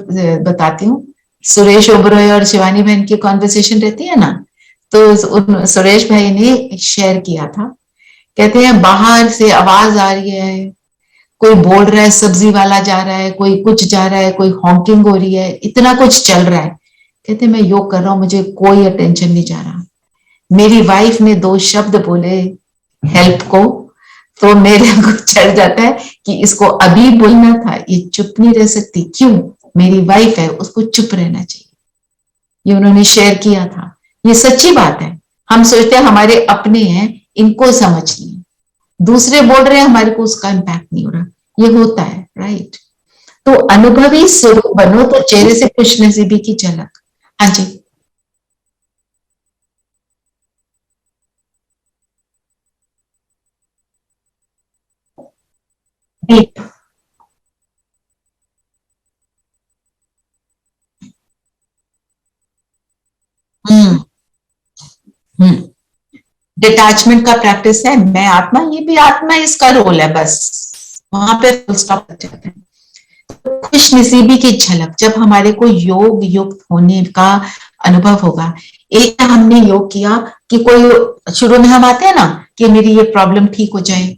बताती हूँ। सुरेश ओबरॉय और शिवानी बहन की कॉन्वर्सेशन रहती है ना, तो सुरेश भाई ने शेयर किया था कहते हैं बाहर से आवाज आ रही है, कोई बोल रहा है, सब्जी वाला जा रहा है, कोई कुछ जा रहा है, कोई हॉकिंग हो रही है, इतना कुछ चल रहा है। कहते मैं योग कर रहा हूं, मुझे कोई अटेंशन नहीं जा रहा। मेरी वाइफ ने 2 शब्द बोले हेल्प को, तो मेरे को चढ़ जाता है कि इसको अभी बोलना था, ये चुप नहीं रह सकती। क्यों? मेरी वाइफ है, उसको चुप रहना चाहिए। ये उन्होंने शेयर किया था। ये सच्ची बात है। हम सोचते हैं हमारे अपने हैं, इनको समझ नहीं, दूसरे बोल रहे हैं, हमारे को उसका इम्पैक्ट नहीं हो रहा। ये होता है, राइट? तो अनुभवी स्वरूप बनो तो चेहरे से खुशनसीबी की झलक। हाँ जी, डीप। हम्म हम्म डिटैचमेंट का प्रैक्टिस है। मैं आत्मा, ये भी आत्मा, इसका रोल है, बस वहां पे फुल स्टॉप कर जाते हैं। तो खुश नसीबी की झलक जब हमारे को योग युक्त होने का अनुभव होगा। एक हमने योग किया कि कोई, शुरू में हम आते हैं ना कि मेरी ये प्रॉब्लम ठीक हो जाए,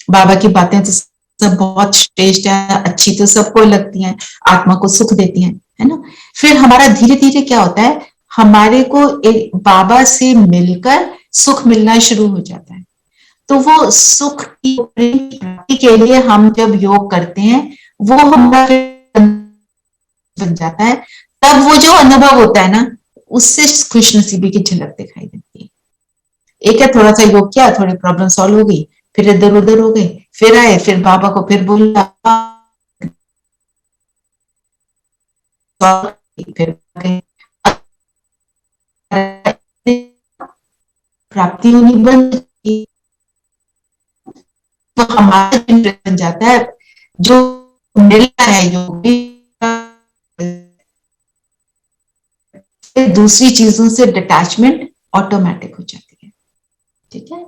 बाबा की बातें तो सब बहुत श्रेष्ठ है, अच्छी तो सबको लगती हैं, आत्मा को सुख देती हैं, है ना। फिर हमारा धीरे धीरे क्या होता है, हमारे को एक बाबा से मिलकर सुख मिलना शुरू हो जाता है। तो वो सुख की प्राप्ति के लिए हम जब योग करते हैं, वो हमारा बन जाता है। तब वो जो अनुभव होता है ना, उससे खुशनसीबी की झलक दिखाई देती है। एक है थोड़ा सा योग किया, थोड़ी प्रॉब्लम सॉल्व हो गई, फिर इधर उधर हो गई, फिर आए, फिर बाबा को फिर बोला, फिर प्राप्ति होनी बंद, तो हमारा बन जाता है जो मिलता है योग, दूसरी चीजों से डिटैचमेंट ऑटोमेटिक हो जाती है। ठीक है,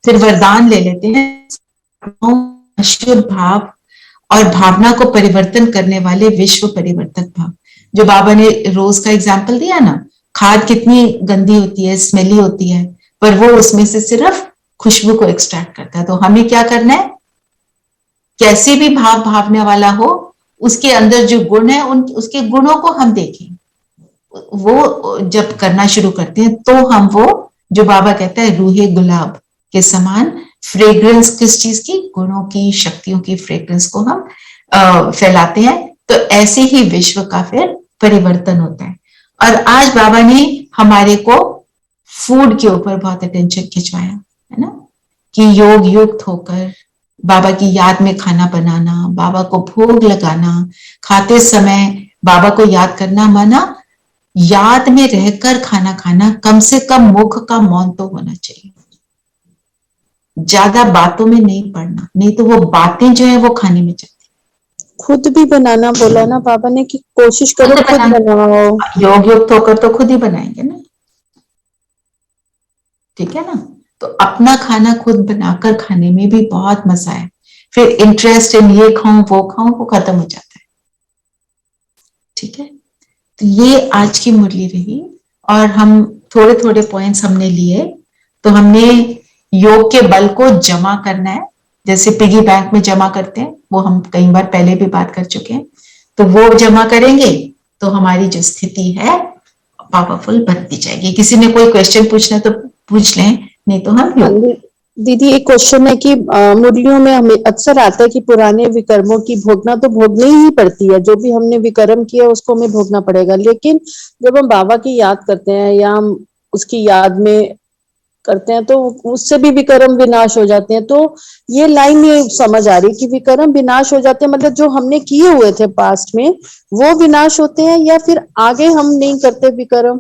फिर वरदान ले लेते हैं। शुद्ध भाव और भावना को परिवर्तन करने वाले विश्व परिवर्तक भाव। जो बाबा ने रोज का एग्जाम्पल दिया ना, खाद कितनी गंदी होती है, स्मेली होती है, पर वो उसमें से सिर्फ खुशबू को एक्सट्रैक्ट करता है। तो हमें क्या करना है, कैसे भी भाव भावने वाला हो, उसके अंदर जो गुण है, उसके गुणों को हम देखें। वो जब करना शुरू करते हैं तो हम वो, जो बाबा कहता है रूहे गुलाब के समान फ्रेग्रेंस, किस चीज की, गुणों की, शक्तियों की फ्रेग्रेंस को हम फैलाते हैं। तो ऐसे ही विश्व का फिर परिवर्तन होता है। और आज बाबा ने हमारे को फूड के ऊपर बहुत अटेंशन खिंचवाया है ना, कि योग युक्त होकर बाबा की याद में खाना बनाना, बाबा को भोग लगाना, खाते समय बाबा को याद करना, माना याद में रहकर खाना खाना, कम से कम मुख का मौन तो होना चाहिए, ज्यादा बातों में नहीं पड़ना, नहीं तो वो बातें जो है वो खाने में जाती। खुद भी बनाना बोला ना बाबा ने कि कोशिश करो खुद बनाओ। योग युक्त होकर तो खुद ही बनाएंगे ना, ठीक है ना। तो अपना खाना खुद बनाकर खाने में भी बहुत मजा है। फिर इंटरेस्ट इन ये खाऊं वो खत्म हो जाता है। ठीक है, तो ये आज की मुरली रही, और हम थोड़े थोड़े पॉइंट्स हमने लिए। तो हमने योग के बल को जमा करना है, जैसे पिगी बैंक में जमा करते हैं, वो हम कई बार पहले भी बात कर चुके हैं। तो वो जमा करेंगे तो हमारी जो स्थिति है पावरफुल बनती जाएगी। किसी ने कोई क्वेश्चन पूछना तो पूछ लें, नहीं तो हम दीदी एक क्वेश्चन है कि मुरलियों में हमें अक्सर आता है कि पुराने विकर्मों की भोगना तो भोगनी ही पड़ती है, जो भी हमने विकर्म किया उसको हमें भोगना पड़ेगा। लेकिन जब हम बाबा की याद करते हैं या हम उसकी याद में करते हैं तो उससे भी विकर्म विनाश हो जाते हैं। तो ये लाइन ये समझ आ रही कि विकर्म विनाश हो जाते हैं, मतलब जो हमने किए हुए थे पास्ट में वो विनाश होते हैं, या फिर आगे हम नहीं करते विकर्म?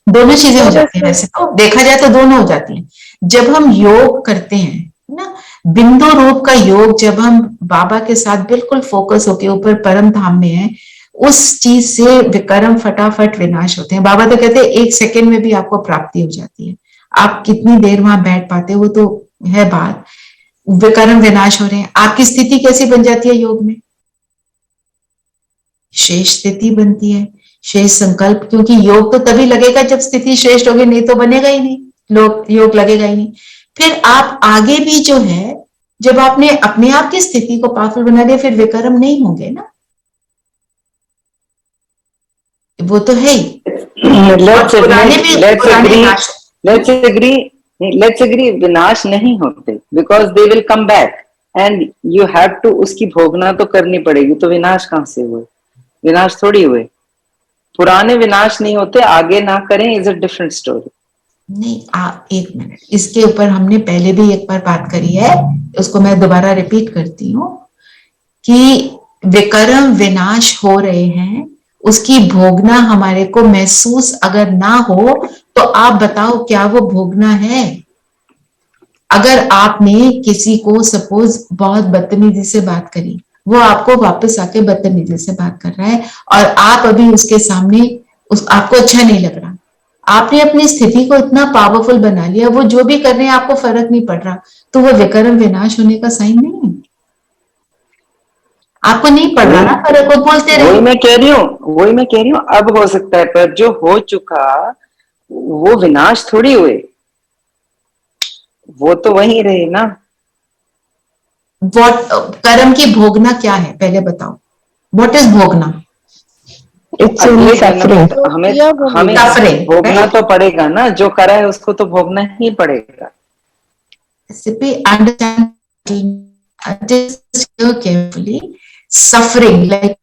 दोनों चीजें हो जाती हैं। वैसे तो देखा जाए तो दोनों हो जाती हैं। जब हम योग करते हैं ना, बिंदु रूप का योग, जब हम बाबा के साथ बिल्कुल फोकस होके ऊपर परम धाम में है, उस चीज से विकर्म फटाफट विनाश होते हैं। बाबा तो कहते हैं 1 सेकंड में भी आपको प्राप्ति हो जाती है। आप कितनी देर वहां बैठ पाते हो वो तो है बात, विकर्म विनाश हो रहे हैं। आपकी स्थिति कैसी बन जाती है योग में? शेष स्थिति बनती है, शेष संकल्प, क्योंकि योग तो तभी लगेगा जब स्थिति श्रेष्ठ होगी, नहीं तो बनेगा ही नहीं। योग लगेगा ही नहीं। फिर आप आगे भी जो है, जब आपने अपने आप की स्थिति को पावरफुल बना दिया, फिर विकर्म नहीं होंगे ना, वो तो है ही। लेट्स पुराने एडमिट, में लेट्स पुराने एग्री, नाश, लेट्स एग्री, लेट्स एग्री विनाश नहीं होते, because they will come back and you have to उसकी भोगना तो करनी पड़ेगी। तो विनाश कहाँ से हुए? विनाश थोड़ी हुए। पुराने विनाश नहीं होते, आगे ना करें इज अ डिफरेंट स्टोरी। नहीं, एक मिनट, इसके ऊपर हमने पहले भी एक बार बात करी है, उसको मैं दोबारा रिपीट करती हूँ कि विकर्म विनाश हो रहे हैं, उसकी भोगना हमारे को महसूस अगर ना हो तो आप बताओ क्या वो भोगना है? अगर आपने किसी को सपोज बहुत बदतमीजी से बात करी, वो आपको वापस आके बदतमीजी से बात कर रहा है और आप अभी उसके सामने आपको अच्छा नहीं लग रहा, आपने अपनी स्थिति को इतना पावरफुल बना लिया, वो जो भी कर रहे हैं आपको फर्क नहीं पड़ रहा, तो वो विकर्म विनाश होने का साइन नहीं है? आपको नहीं पड़ रहा ना फर्क, वो बोलते रहे। वही मैं कह रही हूँ, अब हो सकता है, पर जो हो चुका वो विनाश थोड़ी हुए, वो तो वहीं रहे ना। कर्म की भोगना क्या है पहले बताओ, व्हाट इज भोगना? It's only suffering. हमें हमें Suffering, भोगना right? तो पड़ेगा ना, जो करा है उसको तो भोगना ही पड़ेगा। Simply understand, just hear carefully. Suffering, like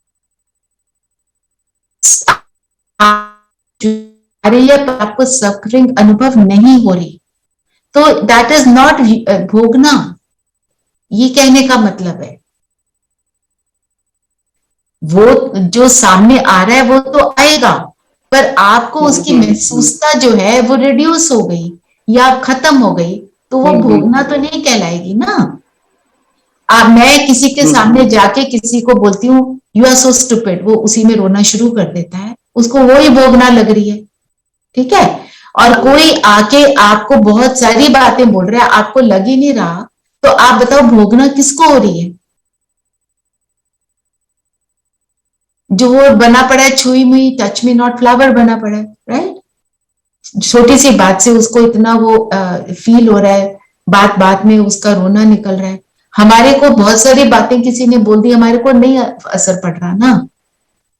अरे ये आपको सफरिंग अनुभव नहीं हो रही, तो दैट इज नॉट भोगना, ये कहने का मतलब है। वो जो सामने आ रहा है वो तो आएगा, पर आपको उसकी महसूसता जो है वो रिड्यूस हो गई या खत्म हो गई, तो वो भोगना तो नहीं कहलाएगी ना। मैं किसी के सामने जाके किसी को बोलती हूँ यू आर सो स्टूपिड, वो उसी में रोना शुरू कर देता है, उसको वो ही भोगना लग रही है, ठीक है। और कोई आके आपको बहुत सारी बातें बोल रहा है, आपको लग ही नहीं रहा, तो आप बताओ भोगना किसको हो रही है? जो वो बना पड़ा है, छुई मुई टच मी नॉट फ्लावर बना पड़ा है, राइट। छोटी सी बात से उसको इतना वो फील हो रहा है, बात बात में उसका रोना निकल रहा है। हमारे को बहुत सारी बातें किसी ने बोल दी, हमारे को नहीं असर पड़ रहा ना,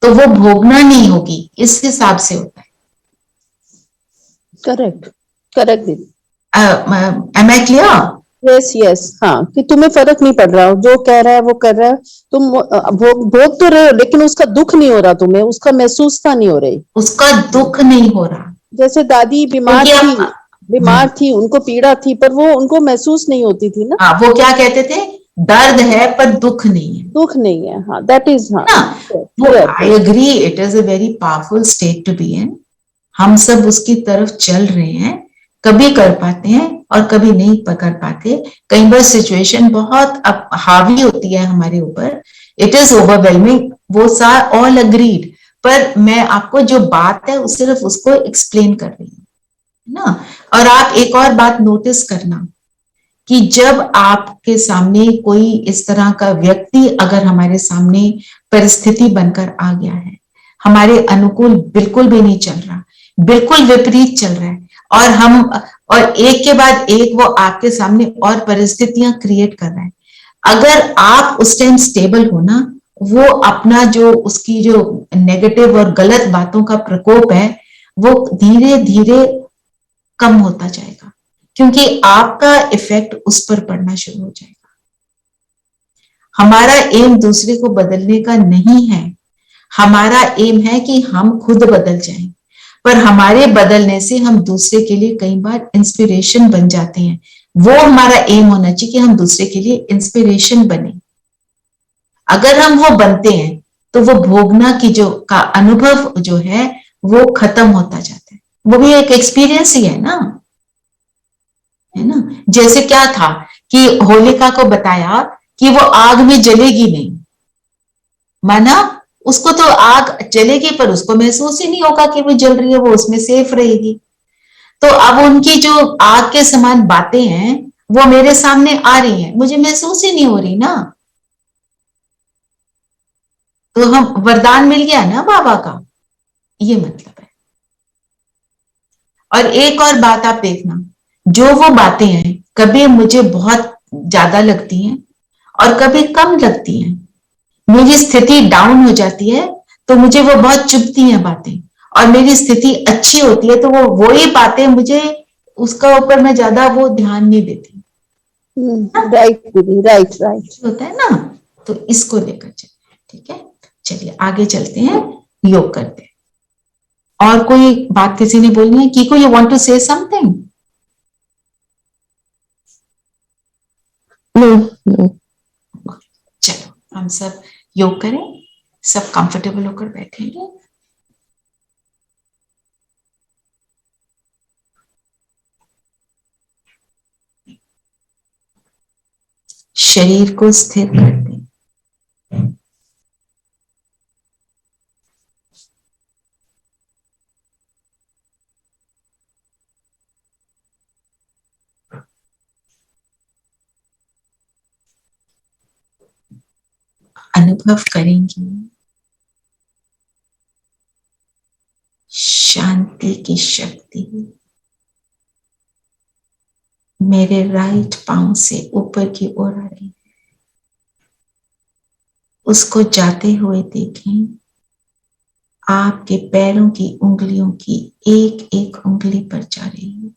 तो वो भोगना नहीं होगी, इस हिसाब से होता है। करेक्ट, करेक्ट दीदी। Am I clear? Yes yes, हाँ, कि तुम्हें फर्क नहीं पड़ रहा, जो कह रहा है वो कर रहा है, तुम भोग तो रहे हो, लेकिन उसका दुख नहीं हो रहा तुम्हें, उसका महसूसता नहीं हो रही, उसका दुख नहीं हो रहा। जैसे दादी बीमार थी, उनको पीड़ा थी, पर वो उनको महसूस नहीं होती थी ना। हाँ, वो क्या कहते थे, दर्द है पर दुख नहीं है, दुख नहीं है, हाँ, दैट इज, हाँ ना। वो I agree, it is a very powerful state to be in. हम सब उसकी तरफ चल रहे हैं, कभी कर पाते हैं और कभी नहीं कर पाते। कई बार सिचुएशन बहुत हावी होती है हमारे ऊपर, इट इज ओवरवेलमिंग, वो सार ऑल अग्रीड, पर मैं आपको जो बात है सिर्फ उसको एक्सप्लेन कर रही हूँ ना। और आप एक और बात नोटिस करना कि जब आपके सामने कोई इस तरह का व्यक्ति अगर हमारे सामने परिस्थिति बनकर आ गया है, हमारे अनुकूल बिल्कुल भी नहीं चल रहा, बिल्कुल विपरीत चल रहा है, और एक के बाद एक वो आपके सामने और परिस्थितियां क्रिएट कर रहा है, अगर आप उस टाइम स्टेबल हो ना, वो अपना जो उसकी जो नेगेटिव और गलत बातों का प्रकोप है वो धीरे धीरे कम होता जाएगा, क्योंकि आपका इफेक्ट उस पर पड़ना शुरू हो जाएगा। हमारा एम दूसरे को बदलने का नहीं है, हमारा एम है कि हम खुद बदल जाएं, पर हमारे बदलने से हम दूसरे के लिए कई बार इंस्पिरेशन बन जाते हैं। वो हमारा एम होना चाहिए कि हम दूसरे के लिए इंस्पिरेशन बने। अगर हम वो बनते हैं तो वो भोगना की जो का अनुभव जो है वो खत्म होता जाता है, वो भी एक एक्सपीरियंस ही है ना, है ना। जैसे क्या था कि होलिका को बताया कि वो आग में जलेगी नहीं, माना उसको तो आग जलेगी पर उसको महसूस ही नहीं होगा कि वो जल रही है, वो उसमें सेफ रहेगी। तो अब उनकी जो आग के समान बातें हैं वो मेरे सामने आ रही हैं, मुझे महसूस ही नहीं हो रही ना, तो हम वरदान मिल गया ना बाबा का, ये मतलब है। और एक और बात आप देखना, जो वो बातें हैं कभी मुझे बहुत ज्यादा लगती हैं और कभी कम लगती हैं। मेरी स्थिति डाउन हो जाती है तो मुझे वो बहुत चुभती हैं बातें, और मेरी स्थिति अच्छी होती है तो वो वही बातें मुझे, उसका ऊपर मैं ज्यादा वो ध्यान नहीं देती। राइट दीदी, राइट राइट। होता है ना, तो इसको लेकर चलिए। ठीक है, चलिए आगे चलते हैं, योग करते हैं। और कोई बात किसी ने बोलनी है? कीको, you want to say something? नहीं। चलो हम सब योग करें, सब कंफर्टेबल होकर बैठेंगे। शरीर को स्थिर कर दें। अनुभव करेंगे शांति की शक्ति मेरे राइट पांव से ऊपर की ओर आ रही है। उसको जाते हुए देखें, आपके पैरों की उंगलियों की एक एक उंगली पर जा रही है।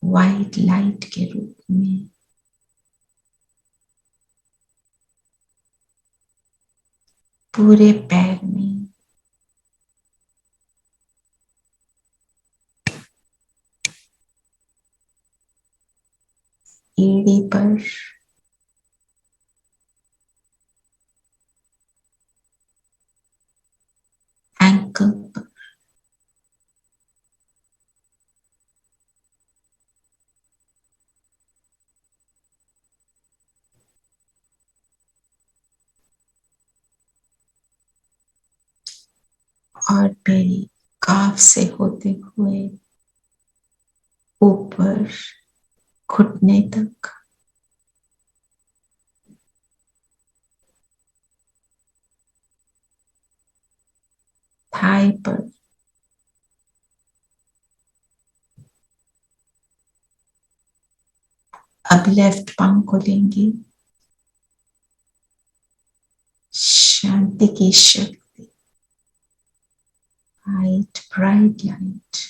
वाइट लाइट के रूप में पूरे पैर में, एड़ी पर, एंकल पर, और मेरी काफ से होते हुए ऊपर घुटने तक, थाई पर, अब लेफ्ट पांव को लेंगे। शांति की शक्ति, लाइट, ब्राइट लाइट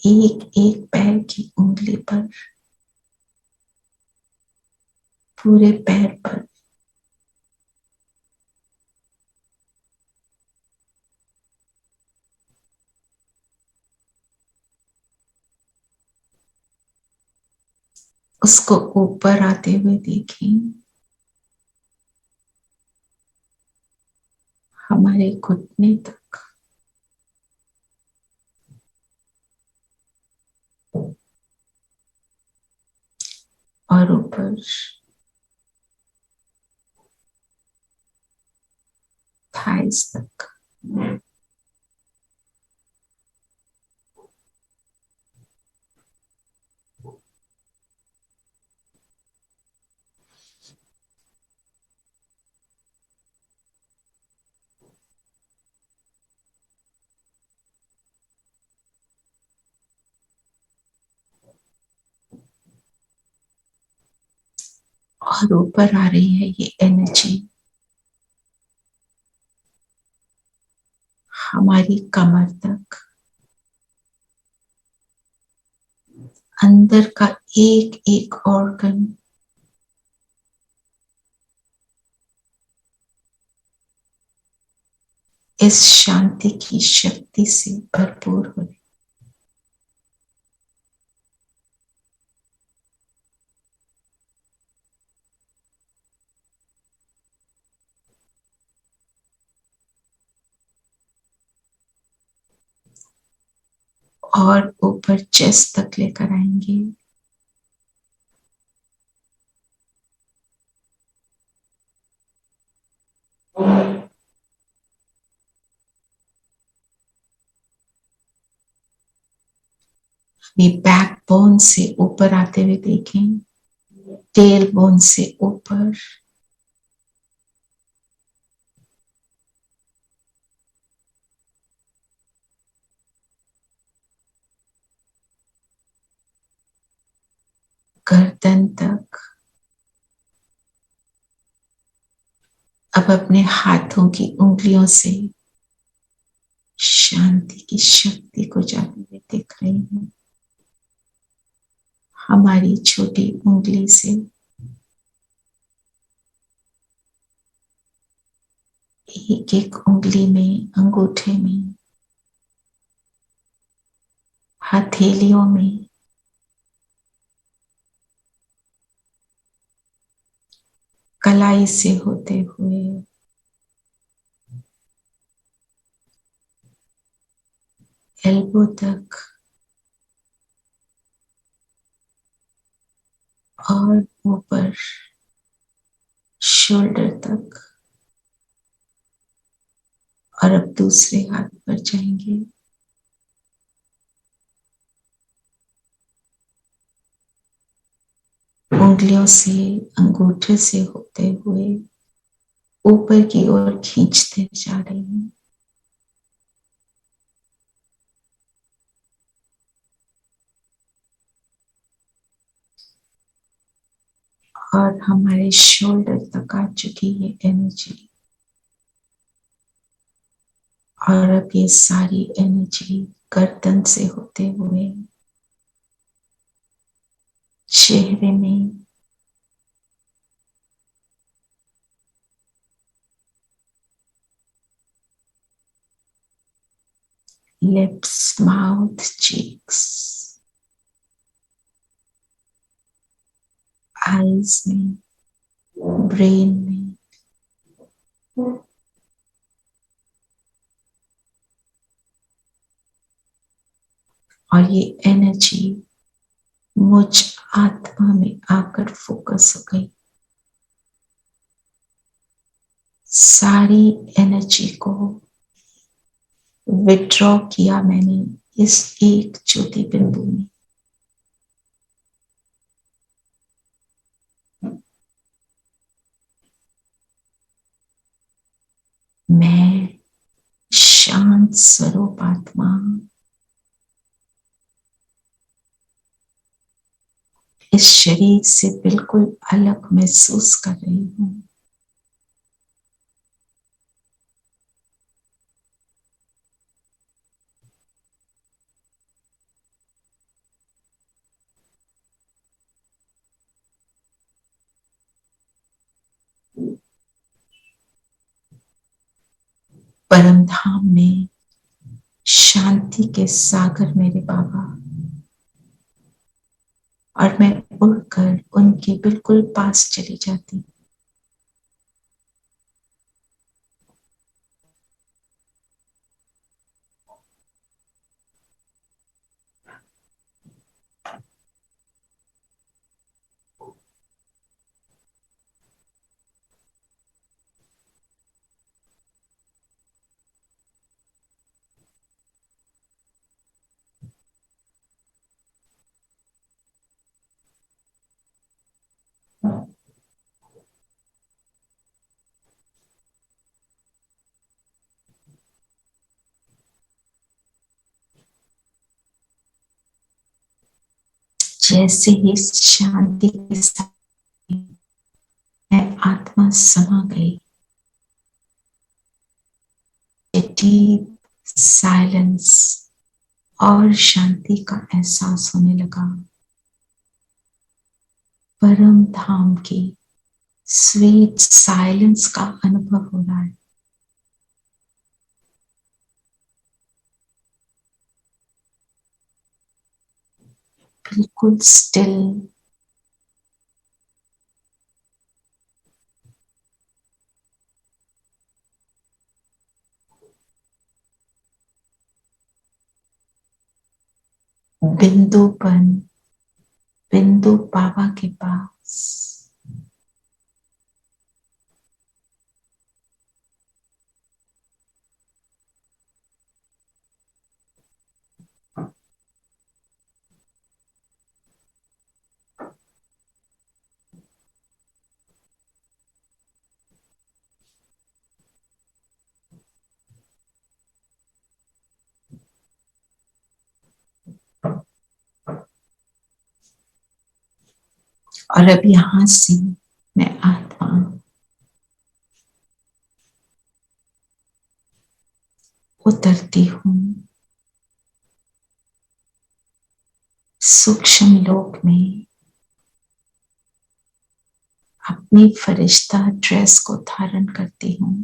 एक एक पैर की उंगली पर, पूरे पैर पर, उसको ऊपर आते हुए देखें। हमारे घुटने तक, और ऊपर थाइस तक। और ऊपर आ रही है ये एनर्जी हमारी कमर तक, अंदर का एक एक ऑर्गन इस शांति की शक्ति से भरपूर हो रही। और ऊपर चेस्ट तक लेकर आएंगे। ये बैक बोन से ऊपर आते हुए देखें, टेल बोन से ऊपर, गर्दन तक। अब अपने हाथों की उंगलियों से शांति की शक्ति को जाते हुए देख रही हूं। हमारी छोटी उंगली से एक एक उंगली में, अंगूठे में, हथेलियों में कलाई से होते हुए एल्बो तक और ऊपर शोल्डर तक, और अब दूसरे हाथ पर जाएंगे। उंगलियों से, अंगूठे से होते हुए ऊपर की ओर खींचते जा रहे हैं। और हमारे शोल्डर तक आ चुकी है एनर्जी। और अब ये सारी एनर्जी गर्दन से होते हुए चेहरे में, लिप्स, माउथ, चीक्स, आईज में, ब्रेन में, और ये एनर्जी मुझ आत्मा में आकर फोकस हो गई। सारी एनर्जी को विड्रॉ किया मैंने इस एक ज्योति बिंदु में। मैं शांत स्वरूप आत्मा इस शरीर से बिल्कुल अलग महसूस कर रही हूं। परम धाम में शांति के सागर मेरे बाबा, और मैं उड़कर उनके बिल्कुल पास चली जाती। जैसे ही शांति के साथ मैं आत्मा समा गई, डीप साइलेंस और शांति का एहसास होने लगा। परम धाम की स्वीट साइलेंस का अनुभव हो रहा है। बिल्कुल स्टिल, बिंदुपन, बिंदु बाबा के पास। और अब यहां से मैं आत्मा उतरती हूं सूक्ष्म लोक में, अपनी फरिश्ता ड्रेस को धारण करती हूं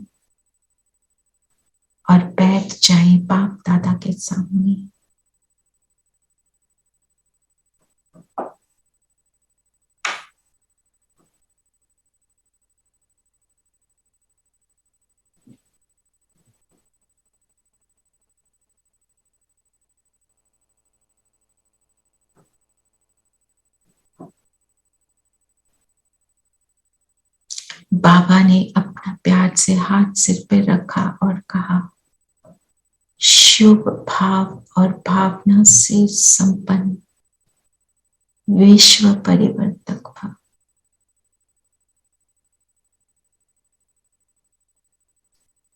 और बैठ जाए बाप दादा के सामने। बाबा ने अपना प्यार से हाथ सिर पे रखा और कहा, शुभ भाव और भावना से संपन्न विश्व परिवर्तक भव।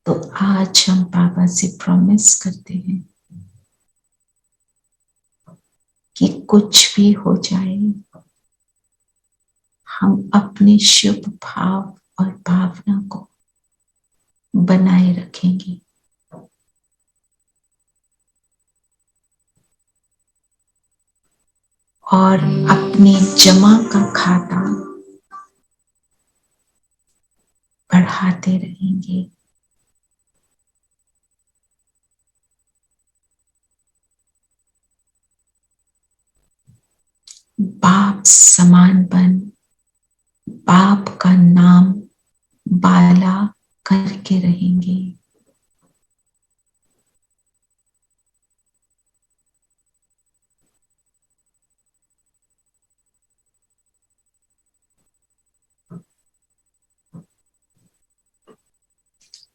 तो आज हम बाबा से प्रॉमिस करते हैं कि कुछ भी हो जाए, हम अपने शुभ भाव और भावना को बनाए रखेंगे। और अपने जमा का खाता बढ़ाते रहेंगे। बाप समान बन बाप का नाम बाला करके रहेंगे।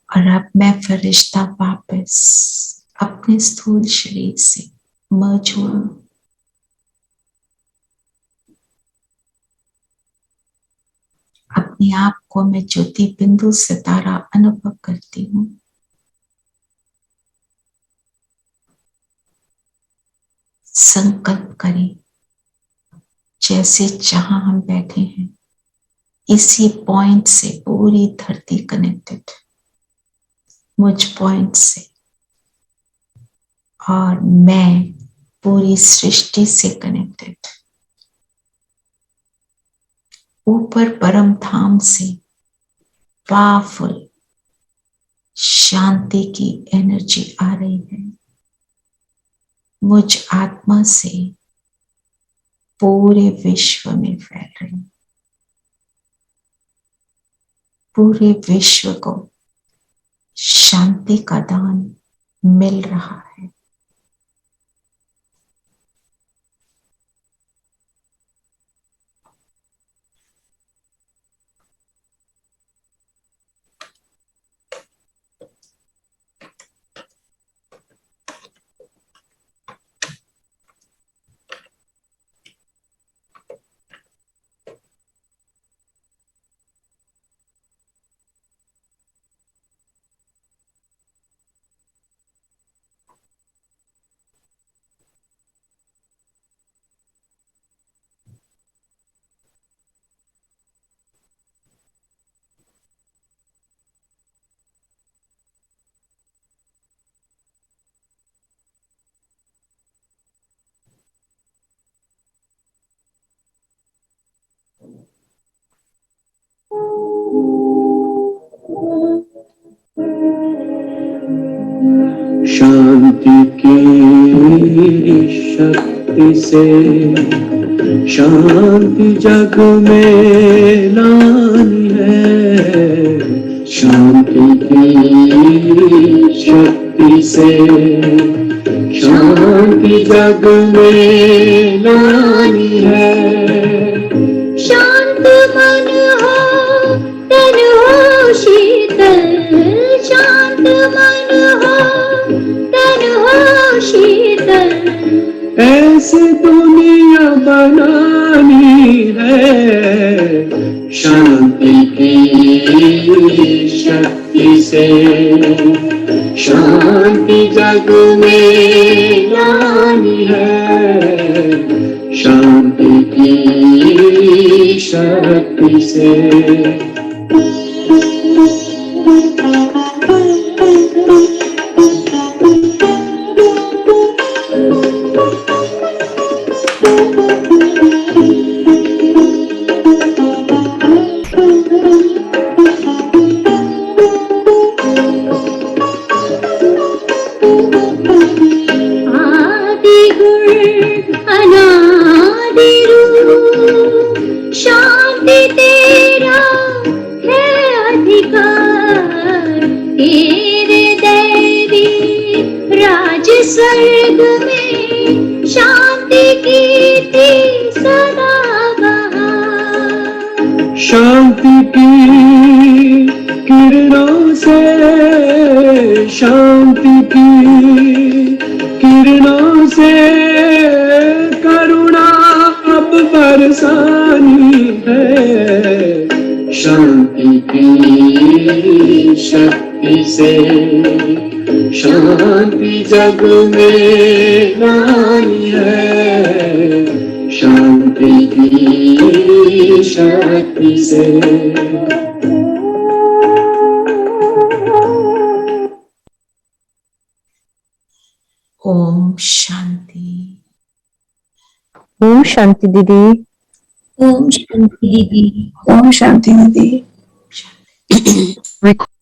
और अब मैं फरिश्ता वापस अपने स्थूल शरीर से मर्ज हुआ। अपने आप को मैं ज्योति बिंदु सितारा अनुभव करती हूँ। संकल्प करें, जैसे जहां हम बैठे हैं इसी पॉइंट से पूरी धरती कनेक्टेड, मुझ पॉइंट से, और मैं पूरी सृष्टि से कनेक्टेड। ऊपर परम धाम से पावरफुल शांति की एनर्जी आ रही है। मुझ आत्मा से पूरे विश्व में फैल रही है। पूरे विश्व को शांति का दान मिल रहा है। शांति की शक्ति से शांति जग में लानी है। शांति की शक्ति से शांति जग में लानी है। शांत मन हो तन हो शीतल, शांत मन हो तन हो शीतल, ऐसी दुनिया बनानी है। शांति की शक्ति से शांति जग में लानी है। शांति की शक्ति से। आदि गुण अनादि रूप शांति तेरा है अधिकार। तेरे दैवी राज स्वर्ग में शांति की थी सदा बहार। शांति की किरणों से, शांति की किरणों से करुणा अब बरसानी है। शांति की शक्ति से शांति जग में लानी है। शांति की शक्ति से। ओम शांति। ओम शांति दीदी। ओम शांति दीदी। ओम शांति दीदी। Record